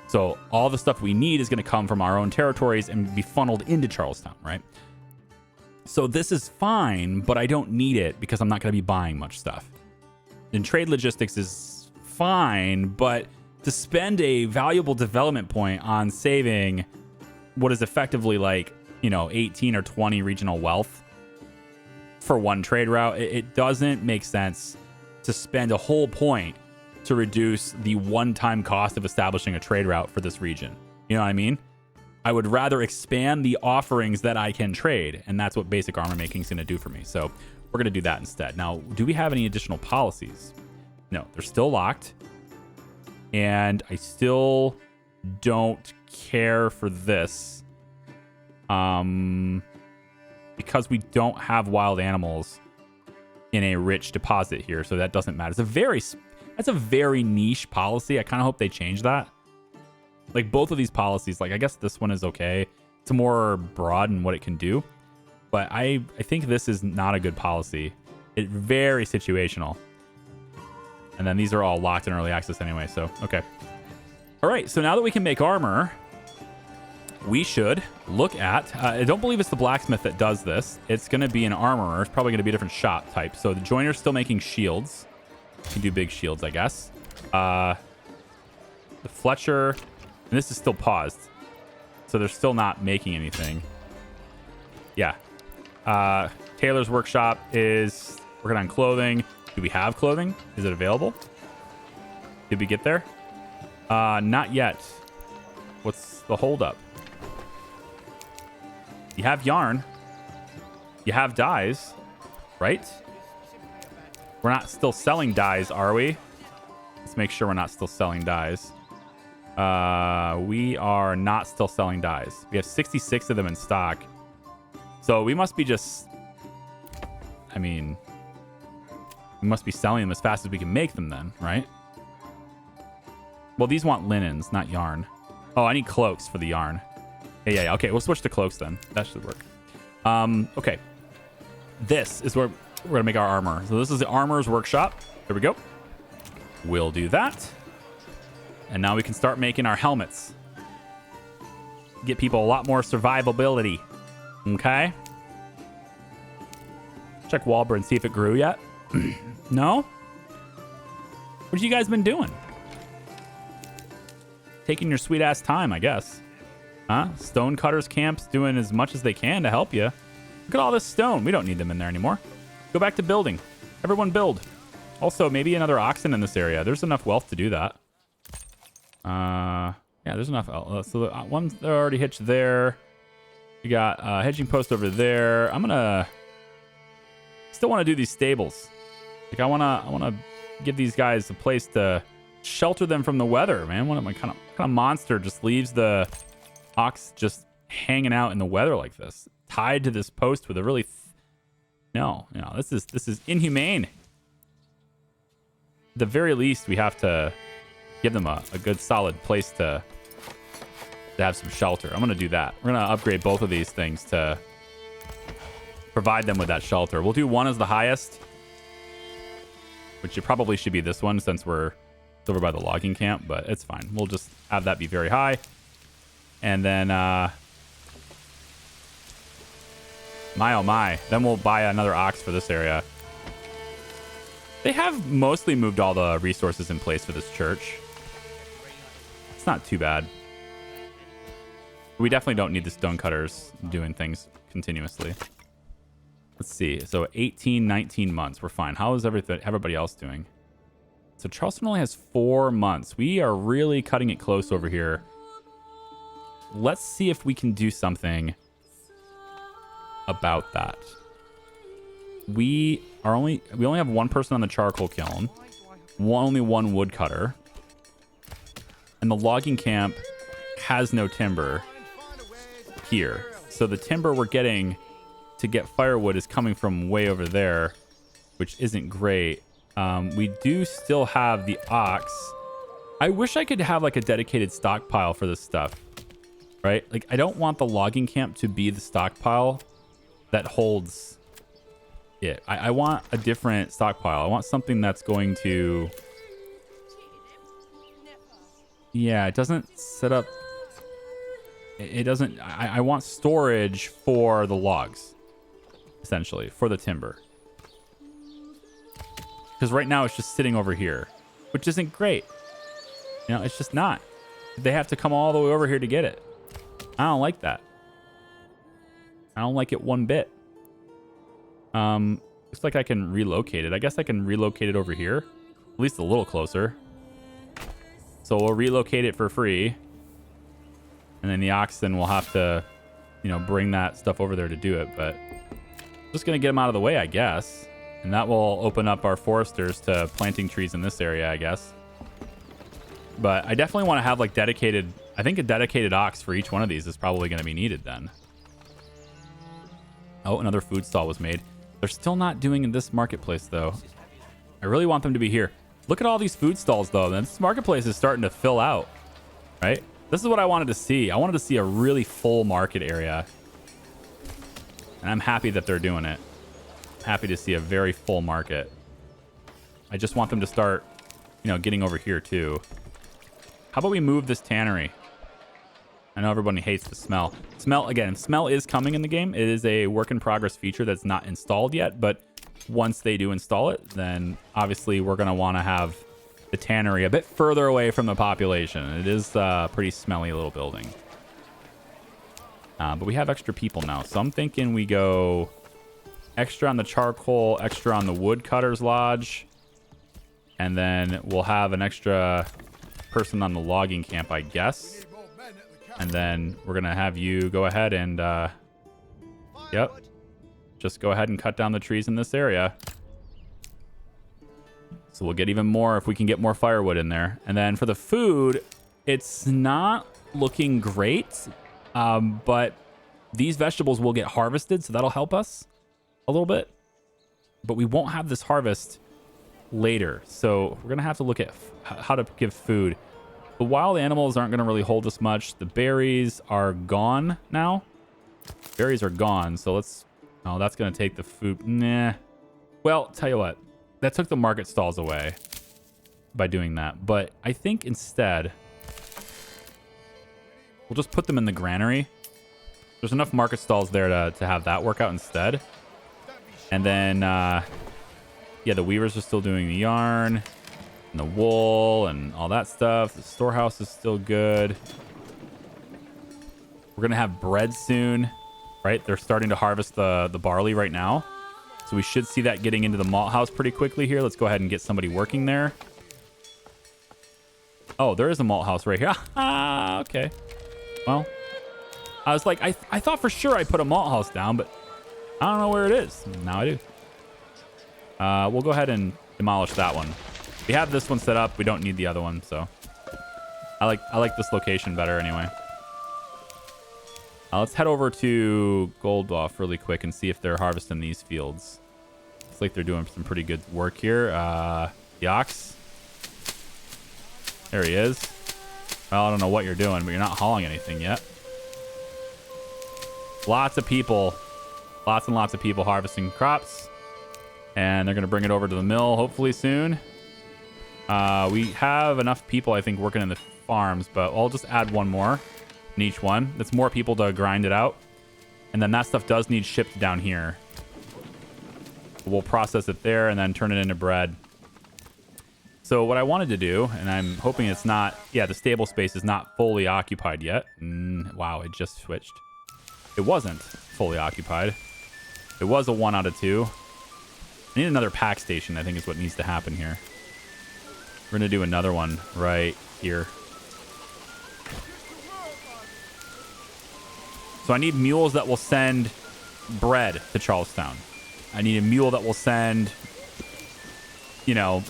So all the stuff we need is going to come from our own territories and be funneled into Charlestown, right? So this is fine, but I don't need it because I'm not going to be buying much stuff. And trade logistics is fine, but to spend a valuable development point on saving what is effectively like, you know, 18 or 20 regional wealth for one trade route, it doesn't make sense to spend a whole point to reduce the one-time cost of establishing a trade route for this region. You know what I mean? I would rather expand the offerings that I can trade, and that's what basic armor making is going to do for me. So we're going to do that instead. Now, do we have any additional policies? No, they're still locked. And I still don't care for this. Because we don't have wild animals in a rich deposit here, so that doesn't matter. That's a very niche policy. I kind of hope they change that. Like both of these policies, like I guess this one is okay. It's more broad in what it can do. But I think this is not a good policy. It's very situational. And then these are all locked in early access anyway, so okay. All right, so now that we can make armor, we should look at... I don't believe it's the blacksmith that does this. It's going to be an armorer. It's probably going to be a different shop type. So the joiner's still making shields. You can do big shields, I guess. The Fletcher... And this is still paused. So they're still not making anything. Yeah. Taylor's workshop is working on clothing. Do we have clothing? Is it available? Did we get there? Not yet. What's the holdup? You have yarn. You have dyes, right? We're not still selling dyes, are we? Let's make sure we're not still selling dyes. We are not still selling dyes. We have 66 of them in stock. So we must be just... I mean... We must be selling them as fast as we can make them then, right? Well, these want linens, not yarn. Oh, I need cloaks for the yarn. Yeah. Okay, we'll switch to cloaks then. That should work. Okay. This is where we're going to make our armor. So this is the armorer's workshop. There we go. We'll do that. And now we can start making our helmets. Get people a lot more survivability. Okay. Check Waldbrand and see if it grew yet. No? What have you guys been doing? taking your sweet ass time, I guess. Huh? Stonecutters camps doing as much as they can to help you. Look at all this stone. We don't need them in there anymore. Go back to building. Everyone build. Also, maybe another oxen in this area. There's enough wealth to do that. Yeah, there's enough. So the ones that are already hitched there. You got hedging post over there. I'm gonna still want to do these stables. Like I wanna give these guys a place to shelter them from the weather, man. What am I kind of monster just leaves the ox just hanging out in the weather like this, tied to this post with a really no, this is inhumane. At the very least, we have to give them a good solid place to have some shelter. I'm gonna do that. We're gonna upgrade both of these things to provide them with that shelter. We'll do one as the highest, which it probably should be this one since we're over by the logging camp, but it's fine. We'll just have that be very high. And then, my oh my, then we'll buy another ox for this area. They have mostly moved all the resources in place for this church. It's not too bad. We definitely don't need the stonecutters doing things continuously. Let's see. So 18, 19 months. We're fine. How is everybody else doing? So Charleston only has 4 months. We are really cutting it close over here. Let's see if we can do something about that. We only have one person on the charcoal kiln. Only one woodcutter. And the logging camp has no timber here. So the timber we're getting to get firewood is coming from way over there, which isn't great. We do still have the ox. I wish I could have like a dedicated stockpile for this stuff, right? Like I don't want the logging camp to be the stockpile that holds it. I want a different stockpile. I want something that's going to, yeah, it doesn't set up, it doesn't, I want storage for the logs, essentially, for the timber. Because right now it's just sitting over here, which isn't great. You know, it's just not. They have to come all the way over here to get it. I don't like that. I don't like it one bit. Looks like I can relocate it. I guess I can relocate it over here. At least a little closer. So we'll relocate it for free. And then the oxen will have to, you know, bring that stuff over there to do it. But just going to get them out of the way, I guess. And that will open up our foresters to planting trees in this area, I guess. But I definitely want to have like dedicated, I think a dedicated ox for each one of these is probably going to be needed then. Oh, another food stall was made. They're still not doing in this marketplace though. I really want them to be here. Look at all these food stalls though. This marketplace is starting to fill out, right? This is what I wanted to see. I wanted to see a really full market area. And I'm happy that they're doing it. Happy to see a very full market. I just want them to start, you know, getting over here too. How about we move this tannery? I know everybody hates the smell. Smell is coming in the game. It is a work in progress feature that's not installed yet, but once they do install it, then obviously we're going to want to have the tannery a bit further away from the population. It is a pretty smelly little building. But we have extra people now, so I'm thinking we go extra on the charcoal, extra on the woodcutter's lodge, and then we'll have an extra person on the logging camp, I guess. And then we're going to have you go ahead and, yep, just go ahead and cut down the trees in this area. So we'll get even more if we can get more firewood in there. And then for the food, it's not looking great, but these vegetables will get harvested, so that'll help us a little bit. But we won't have this harvest later, so we're going to have to look at how to give food. The wild animals aren't going to really hold us much. The berries are gone now. Berries are gone, so let's... Oh, that's going to take the food. Nah. Well, tell you what. That took the market stalls away by doing that. But I think instead, we'll just put them in the granary. There's enough market stalls there to have that work out instead. And then, yeah, the weavers are still doing the yarn. And the wool and all that stuff. The storehouse is still good. We're going to have bread soon, right? They're starting to harvest the barley right now. So we should see that getting into the malt house pretty quickly here. Let's go ahead and get somebody working there. Oh, there is a malt house right here. Ah, okay. Well, I was like, I thought for sure I put a malt house down, but I don't know where it is. Now I do. We'll go ahead and demolish that one. We have this one set up. We don't need the other one, so I like this location better anyway. Let's head over to Goldoff really quick and see if they're harvesting these fields. Looks like they're doing some pretty good work here. The ox. There he is. Well, I don't know what you're doing, but you're not hauling anything yet. Lots of people. Lots and lots of people harvesting crops. And they're going to bring it over to the mill hopefully soon. We have enough people, I think, working in the farms, but I'll just add one more in each one. That's more people to grind it out. And then that stuff does need shipped down here. We'll process it there and then turn it into bread. So what I wanted to do, and I'm hoping it's not... Yeah, the stable space is not fully occupied yet. Wow, it just switched. It wasn't fully occupied. It was a 1 out of 2. I need another pack station, I think is what needs to happen here. We're going to do another one right here. So I need mules that will send bread to Charlestown. I need a mule that will send, you know,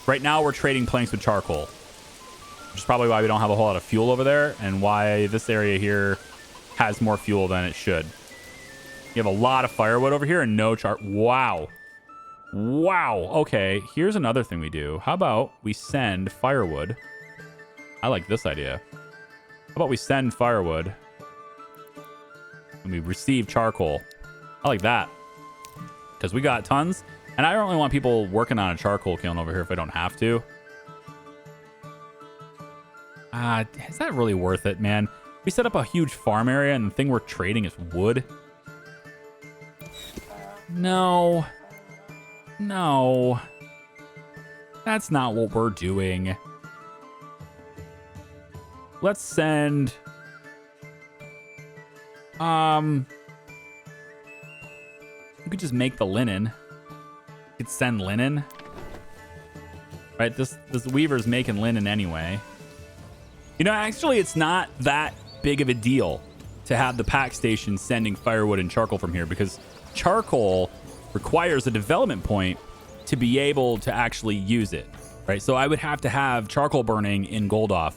right now we're trading planks with charcoal, which is probably why we don't have a whole lot of fuel over there and why this area here has more fuel than it should. You have a lot of firewood over here and no Wow. Wow. Okay, here's another thing we do. How about we send firewood? I like this idea. How about we send firewood and we receive charcoal? I like that. Because we got tons. And I don't really want people working on a charcoal kiln over here if I don't have to. Is that really worth it, man? We set up a huge farm area and the thing we're trading is wood. No. No. That's not what we're doing. Let's send... You could just make the linen. You could send linen. Right, this weaver's making linen anyway. You know, actually, it's not that big of a deal to have the pack station sending firewood and charcoal from here because charcoal requires a development point to be able to actually use it, right? So I would have to have charcoal burning in Goldoff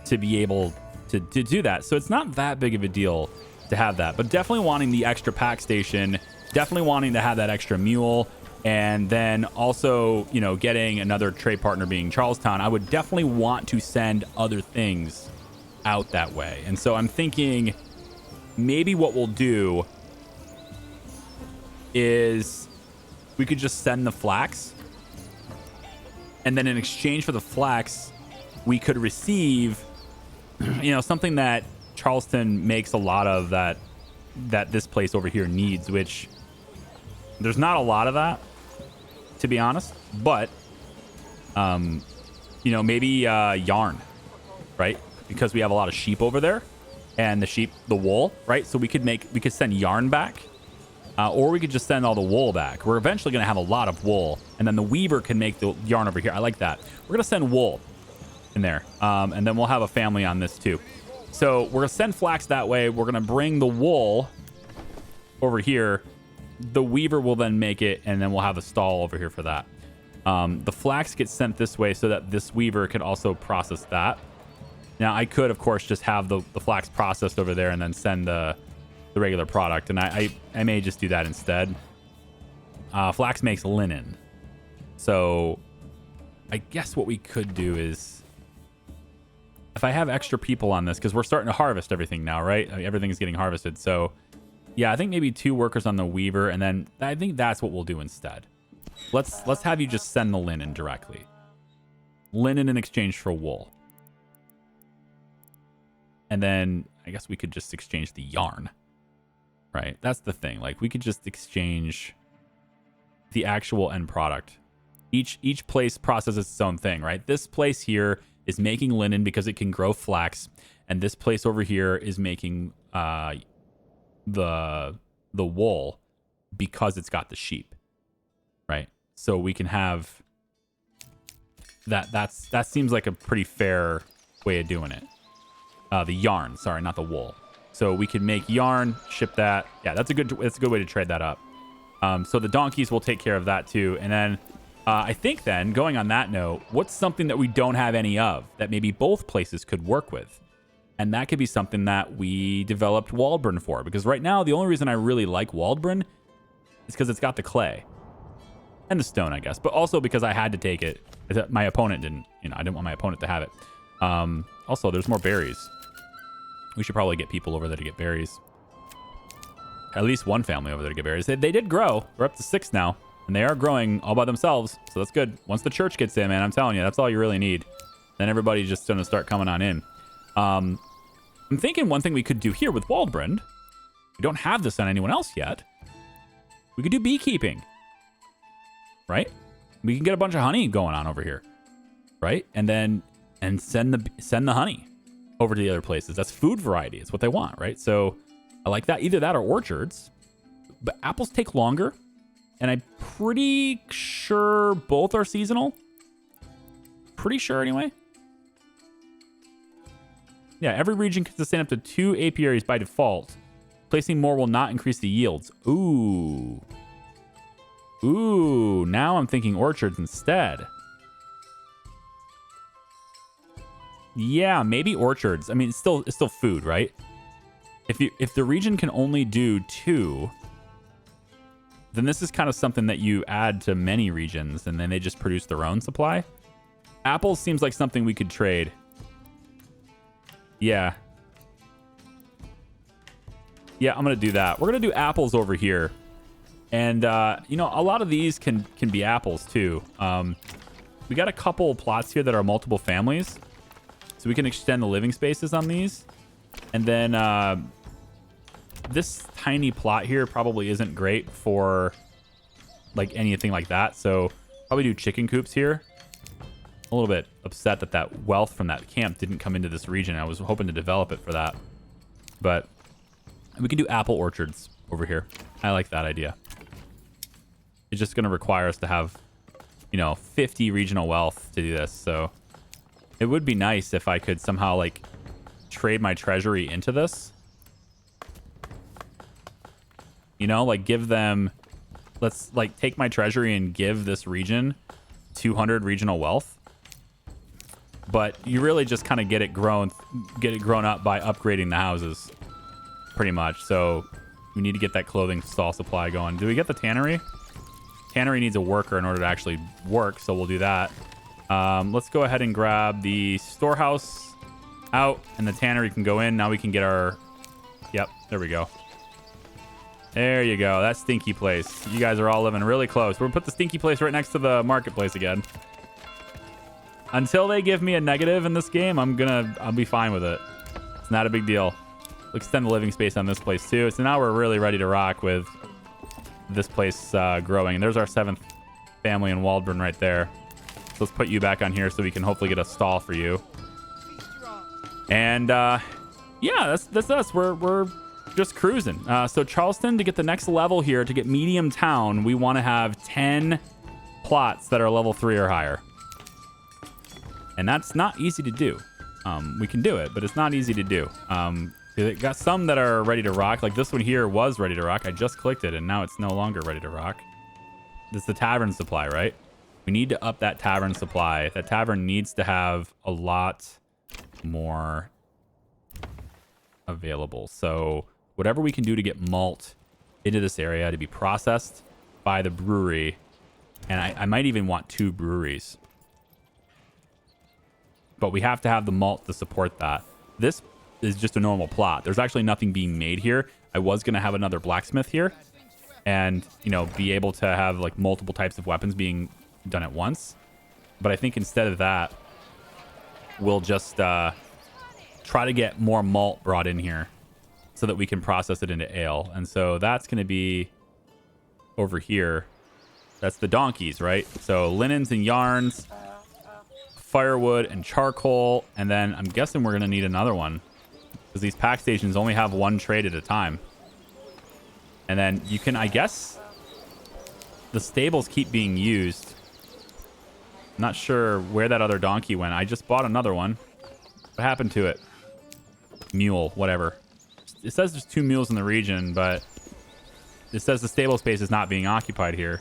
to be able to do that. So it's not that big of a deal to have that, but definitely wanting the extra pack station, definitely wanting to have that extra mule, and then also, you know, getting another trade partner being Charlestown, I would definitely want to send other things out that way. And so I'm thinking maybe what we'll do is we could just send the flax, and then in exchange for the flax, we could receive, you know, something that Charleston makes a lot of that this place over here needs, which there's not a lot of that, to be honest, but you know, maybe yarn, right? Because we have a lot of sheep over there, and the wool, right? So we could send yarn back, or we could just send all the wool back. We're eventually going to have a lot of wool, and then the weaver can make the yarn over here. I like that. We're going to send wool in there, and then we'll have a family on this too. So we're going to send flax that way. We're going to bring the wool over here. The weaver will then make it, and then we'll have a stall over here for that. The flax gets sent this way so that this weaver can also process that. Now, I could, of course, just have the flax processed over there and then send the regular product, and I may just do that instead. Flax makes linen. So I guess what we could do is, if I have extra people on this, because we're starting to harvest everything now, right? I mean, everything's getting harvested. So yeah, I think maybe 2 workers on the weaver, and then I think that's what we'll do instead. Let's have you just send the linen directly. Linen in exchange for wool. And then I guess we could just exchange the yarn, right? That's the thing. Like, we could just exchange the actual end product. Each place processes its own thing, right? This place here is making linen because it can grow flax, and this place over here is making the wool because it's got the sheep, right? So we can have that. That seems like a pretty fair way of doing it. The yarn, sorry, not the wool. So we can make yarn, ship that. Yeah, that's a good way to trade that up. So the donkeys will take care of that too. And then I think then, going on that note, what's something that we don't have any of that maybe both places could work with? And that could be something that we developed Waldbrand for. Because right now, the only reason I really like Waldbrand is because it's got the clay. And the stone, I guess. But also because I had to take it. My opponent didn't. I didn't want my opponent to have it. Also, there's more berries. We should probably get people over there to get berries. At least one family over there to get berries. They did grow. We're up to 6 now. And they are growing all by themselves. So that's good. Once the church gets in, man, I'm telling you, that's all you really need. Then everybody's just going to start coming on in. I'm thinking one thing we could do here with Waldbrand. We don't have this on anyone else yet. We could do beekeeping. Right? We can get a bunch of honey going on over here. Right? And send the honey over to the other places. That's food variety. It's what they want, right? So I like that. Either that or orchards. But apples take longer. And I'm pretty sure both are seasonal. Pretty sure anyway. Yeah, every region can sustain up to 2 apiaries by default. Placing more will not increase the yields. Ooh. Ooh, now I'm thinking orchards instead. Yeah, maybe orchards. I mean, it's still food, right? If the region can only do 2, then this is kind of something that you add to many regions, and then they just produce their own supply. Apples seems like something we could trade. Yeah. Yeah, I'm going to do that. We're going to do apples over here. And, a lot of these can be apples, too. We got a couple plots here that are multiple families. So we can extend the living spaces on these. And then this tiny plot here probably isn't great for, like, anything like that. So probably do chicken coops here. A little bit upset that wealth from that camp didn't come into this region. I was hoping to develop it for that. But we can do apple orchards over here. I like that idea. It's just going to require us to have, 50 regional wealth to do this. So it would be nice if I could somehow, like, trade my treasury into this. Like, give them... Let's, like, take my treasury and give this region 200 regional wealth. But you really just kind of get it grown up by upgrading the houses, pretty much. So we need to get that clothing stall supply going. Do we get the tannery? Tannery needs a worker in order to actually work, so we'll do that. Let's go ahead and grab the storehouse out, and the tannery can go in. Now we can get our... Yep, there we go. There you go. That stinky place. You guys are all living really close. We're going to put the stinky place right next to the marketplace again. Until they give me a negative in this game, I'll be fine with it. It's not a big deal. We'll extend the living space on this place too. So now we're really ready to rock with this place growing. And there's our 7th family in Waldbrand right there. So let's put you back on here so we can hopefully get a stall for you. And yeah, that's us. We're just cruising. So Charlestown, to get the next level here, to get medium town, we want to have 10 plots that are level 3 or higher. And that's not easy to do. We can do it, but it's not easy to do. It got some that are ready to rock. Like this one here was ready to rock. I just clicked it, and now it's no longer ready to rock. This is the tavern supply, right? We need to up that tavern supply. That tavern needs to have a lot more available. So whatever we can do to get malt into this area to be processed by the brewery. And I might even want 2 breweries. But we have to have the malt to support that. This is just a normal plot. There's actually nothing being made here. I was going to have another blacksmith here and, be able to have like multiple types of weapons being done at once. But I think instead of that, we'll just try to get more malt brought in here so that we can process it into ale. And so that's going to be over here. That's the donkeys, right? So linens and yarns, firewood and charcoal. And then I'm guessing we're going to need another one because these pack stations only have one trade at a time. And then you can, I guess, the stables keep being used. I'm not sure where that other donkey went. I just bought another one. What happened to it? Mule, whatever. It says there's 2 mules in the region, but it says the stable space is not being occupied here.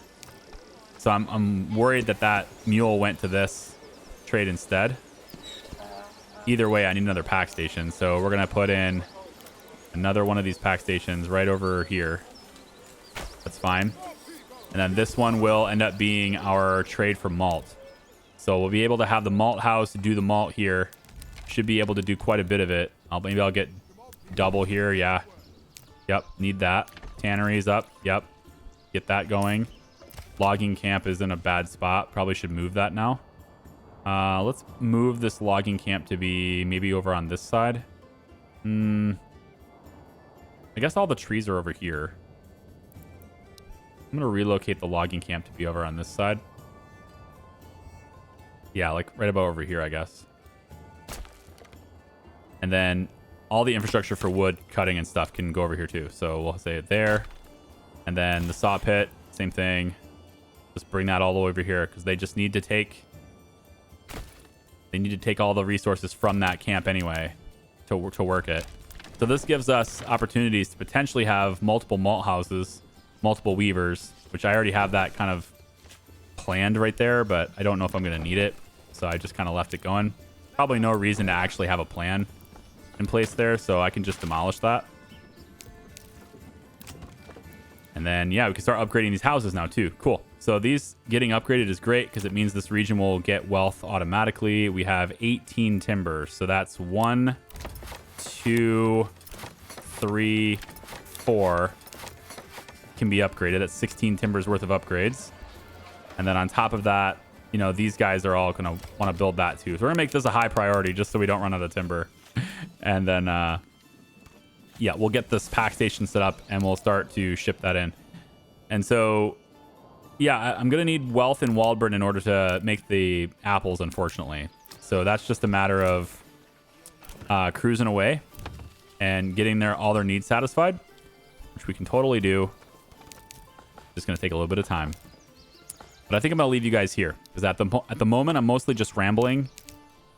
So I'm worried that that mule went to this trade instead. Either way, I need another pack station. So we're going to put in another one of these pack stations right over here. That's fine. And then this one will end up being our trade for malt. So we'll be able to have the malt house do the malt here. Should be able to do quite a bit of it. Maybe I'll get double here. Yeah. Yep. Need that. Tannery's up. Yep. Get that going. Logging camp is in a bad spot. Probably should move that now. Let's move this logging camp to be maybe over on this side. I guess all the trees are over here. I'm going to relocate the logging camp to be over on this side. Yeah, like right about over here, I guess. And then all the infrastructure for wood cutting and stuff can go over here too. So we'll say it there. And then the saw pit, same thing. Just bring that all the way over here because they just need to take... They need to take all the resources from that camp anyway to work it. So this gives us opportunities to potentially have multiple malt houses, multiple weavers, which I already have that kind of planned right there, but I don't know if I'm going to need it. So I just kind of left it going. Probably no reason to actually have a plan in place there, so I can just demolish that. And then, yeah, we can start upgrading these houses now too. Cool. So these getting upgraded is great because it means this region will get wealth automatically. We have 18 timber. So that's 1, 2, 3, 4 can be upgraded. That's 16 timbers worth of upgrades. And then on top of that, you know, these guys are all going to want to build that too. So we're going to make this a high priority just so we don't run out of timber. And then, yeah, we'll get this pack station set up and we'll start to ship that in. And so... yeah, I'm going to need wealth in Waldbrand in order to make the apples, unfortunately. So that's just a matter of cruising away and getting all their needs satisfied, which we can totally do. Just going to take a little bit of time. But I think I'm going to leave you guys here because at the moment, I'm mostly just rambling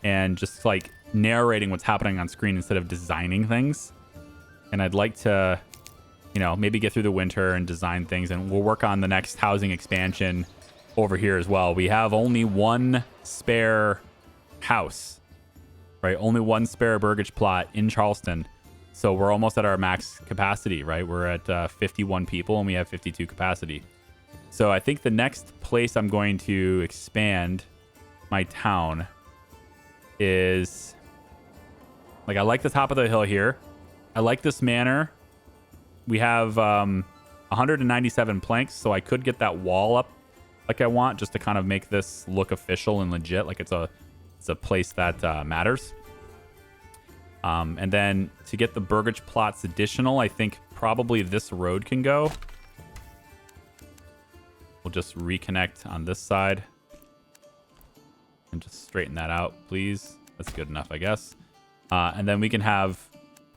and just like narrating what's happening on screen instead of designing things. And I'd like to... you know, maybe get through the winter and design things, and we'll work on the next housing expansion over here as well. We have only one spare house, right? Only one spare burgage plot in Charleston. So we're almost at our max capacity, right? We're at 51 people and we have 52 capacity. So I think the next place I'm going to expand my town is, like, I like the top of the hill here. I like this manor. We have 197 planks, so I could get that wall up like I want just to kind of make this look official and legit, like it's a place that matters. And then to get the burgage plots additional, I think probably this road can go. We'll just reconnect on this side and just straighten that out, please. That's good enough, I guess. And then we can have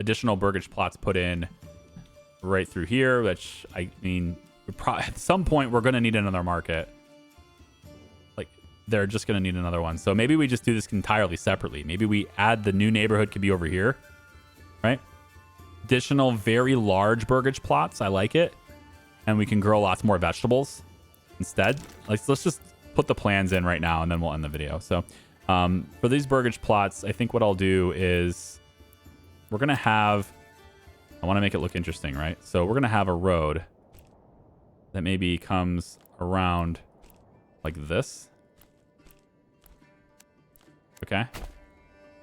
additional burgage plots put in right through here, which, I mean, at some point we're going to need another market. Like, they're just going to need another one. So maybe we just do this entirely separately. Maybe we add the new neighborhood could be over here, right? Additional very large burgage plots. I like it. And we can grow lots more vegetables instead. Like, let's just put the plans in right now and then we'll end the video. So for these burgage plots, I think what I'll do is we're going to have... I want to make it look interesting, right? So we're going to have a road that maybe comes around like this. Okay.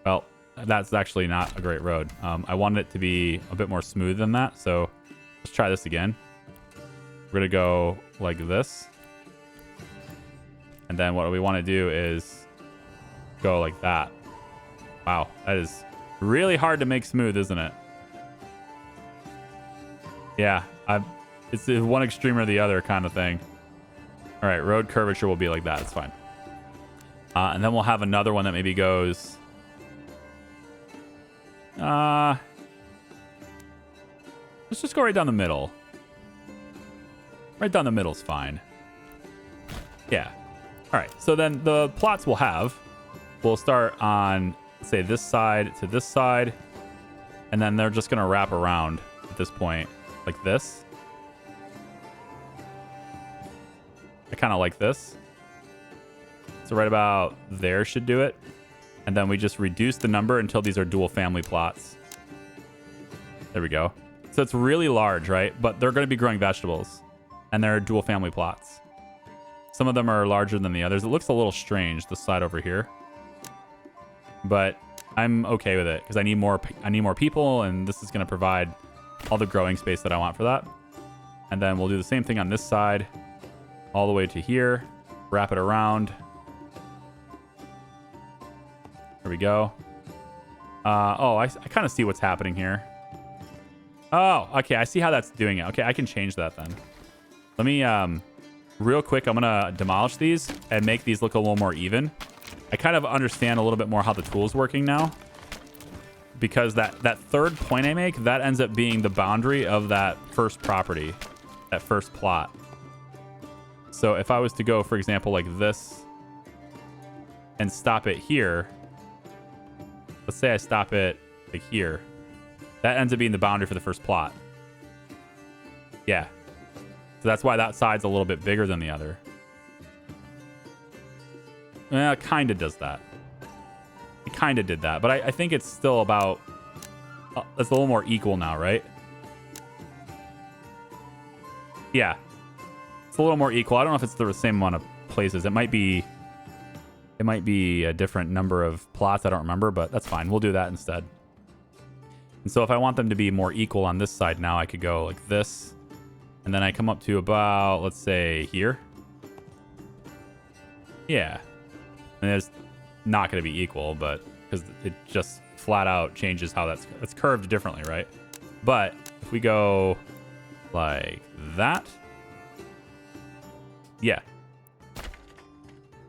Well, that's actually not a great road. I wanted it to be a bit more smooth than that. So let's try this again. We're going to go like this. And then what we want to do is go like that. Wow. That is really hard to make smooth, isn't it? Yeah, it's one extreme or the other kind of thing. All right, road curvature will be like that. It's fine. And then we'll have another one that maybe goes... let's just go right down the middle. Right down the middle's fine. Yeah. All right, so then the plots we'll start on, say, this side to this side, and then they're just going to wrap around at this point like this. I kind of like this. So right about there should do it. And then we just reduce the number until these are dual family plots. There we go. So it's really large, right? But they're going to be growing vegetables. And they're dual family plots. Some of them are larger than the others. It looks a little strange, this side over here. But I'm okay with it because I need more people, and this is going to provide all the growing space that I want for that. And then we'll do the same thing on this side all the way to here. Wrap it around. There we go. I kind of see what's happening here. Oh, okay. I see how that's doing it. Okay, I can change that then. Let me, real quick, I'm going to demolish these and make these look a little more even. I kind of understand a little bit more how the tool's working now. Because that third point I make, that ends up being the boundary of that first property. That first plot. So if I was to go, for example, like this and stop it here. Let's say I stop it like here. That ends up being the boundary for the first plot. Yeah. So that's why that side's a little bit bigger than the other. Yeah, it kind of does that. It kind of did that. But I think it's still about... it's a little more equal now, right? Yeah. It's a little more equal. I don't know if it's the same amount of places. It might be a different number of plots. I don't remember, but that's fine. We'll do that instead. And so if I want them to be more equal on this side now, I could go like this. And then I come up to about, let's say, here. Yeah. And it's not going to be equal, but because it just flat out changes how that's curved differently, right? But if we go like that. Yeah.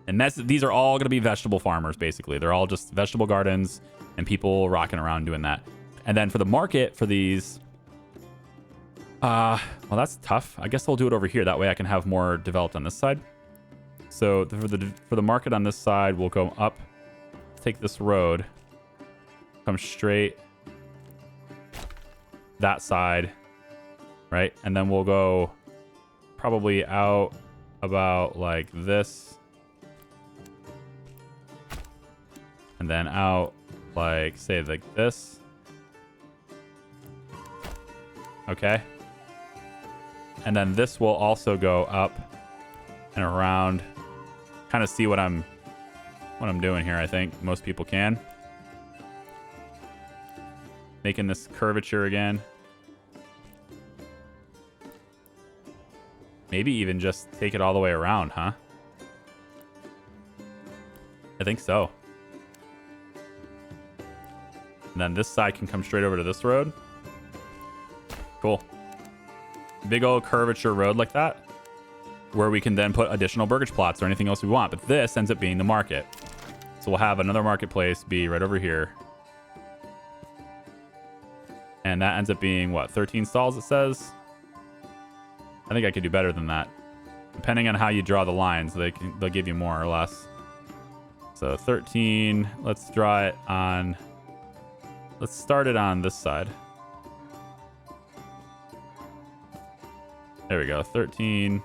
And these are all going to be vegetable farmers, basically. They're all just vegetable gardens and people rocking around doing that. And then for the market for these... well, that's tough. I guess I'll do it over here. That way I can have more developed on this side. So for the market on this side, we'll go up, take this road, come straight that side, right? And then we'll go probably out about like this. And then out like, say, like this. Okay. And then this will also go up and around. Kind of see what I'm doing here, I think. Most people can. Making this curvature again. Maybe even just take it all the way around, huh? I think so. And then this side can come straight over to this road. Cool. Big old curvature road like that, where we can then put additional burgage plots or anything else we want. But this ends up being the market. So we'll have another marketplace be right over here. And that ends up being, what, 13 stalls it says? I think I could do better than that. Depending on how you draw the lines, they'll give you more or less. So 13, let's draw it on... Let's start it on this side. There we go, 13.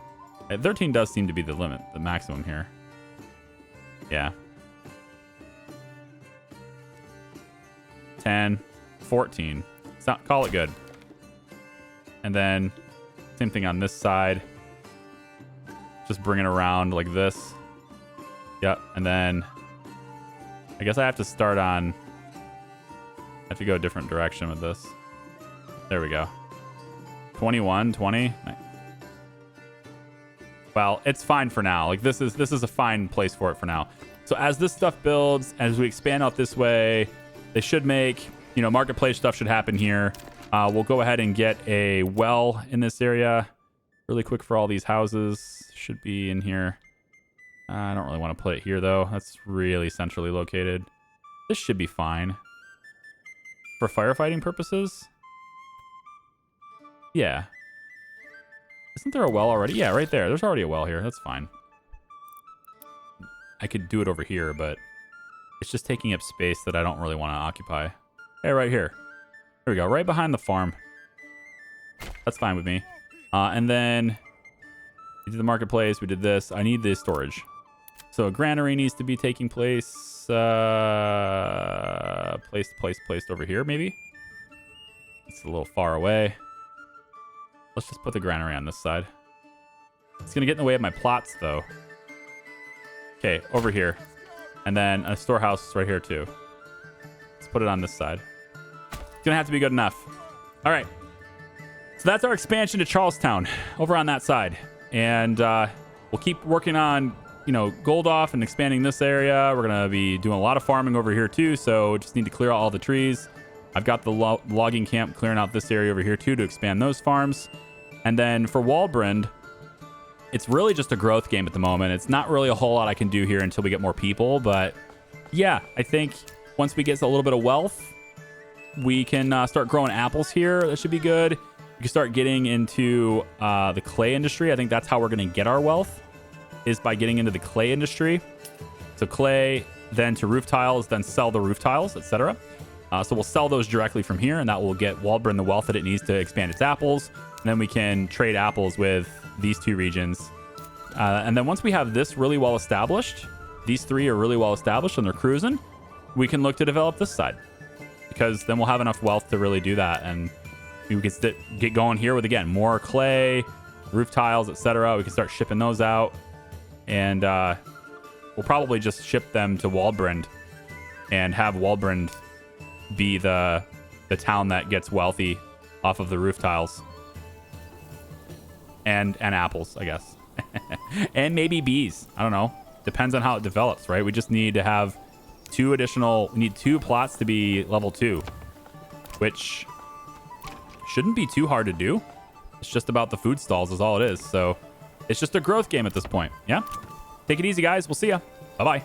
13 does seem to be the limit, the maximum here. Yeah. 10, 14. Call it good. And then same thing on this side. Just bring it around like this. Yep. And then I guess I have to start on... I have to go a different direction with this. There we go. 21, 20. Well, it's fine for now. Like this is a fine place for it for now. So as this stuff builds, as we expand out this way, they should make, marketplace stuff should happen here. We'll go ahead and get a well in this area. really quick for all these houses. Should be in here. I don't really want to put it here, though. That's really centrally located. This should be fine. For firefighting purposes? Yeah. Isn't there a well already? Yeah, right there. There's already a well here. That's fine. I could do it over here, but it's just taking up space that I don't really want to occupy. Hey, right here. There we go. Right behind the farm. That's fine with me. And then we did the marketplace. We did this. I need the storage. So a granary needs to be taking place. Placed over here, maybe? It's a little far away. Let's just put the granary on this side. It's going to get in the way of my plots, though. Okay, over here. And then a storehouse right here, too. Let's put it on this side. It's going to have to be good enough. All right. So that's our expansion to Charlestown over on that side. And we'll keep working on, Goldoff and expanding this area. We're going to be doing a lot of farming over here, too. So just need to clear out all the trees. I've got the logging camp clearing out this area over here, too, to expand those farms. And then for Waldbrand, it's really just a growth game at the moment. It's not really a whole lot I can do here until we get more people. But yeah, I think once we get a little bit of wealth, we can start growing apples here. That should be good. We can start getting into the clay industry. I think that's how we're going to get our wealth, is by getting into the clay industry. So clay, then to roof tiles, then sell the roof tiles, etc. So we'll sell those directly from here, and that will get Waldbrand the wealth that it needs to expand its apples. And then we can trade apples with these two regions. And then once we have this really well established, these three are really well established and they're cruising, we can look to develop this side. Because then we'll have enough wealth to really do that. And we can get going here with, again, more clay, roof tiles, etc. We can start shipping those out. And we'll probably just ship them to Waldbrand and have Waldbrand be the town that gets wealthy off of the roof tiles. And apples, I guess. And maybe bees. I don't know. Depends on how it develops, right? We just need to have we need 2 plots to be level 2, which shouldn't be too hard to do. It's just about the food stalls is all it is. So it's just a growth game at this point. Yeah. Take it easy, guys. We'll see ya. Bye-bye.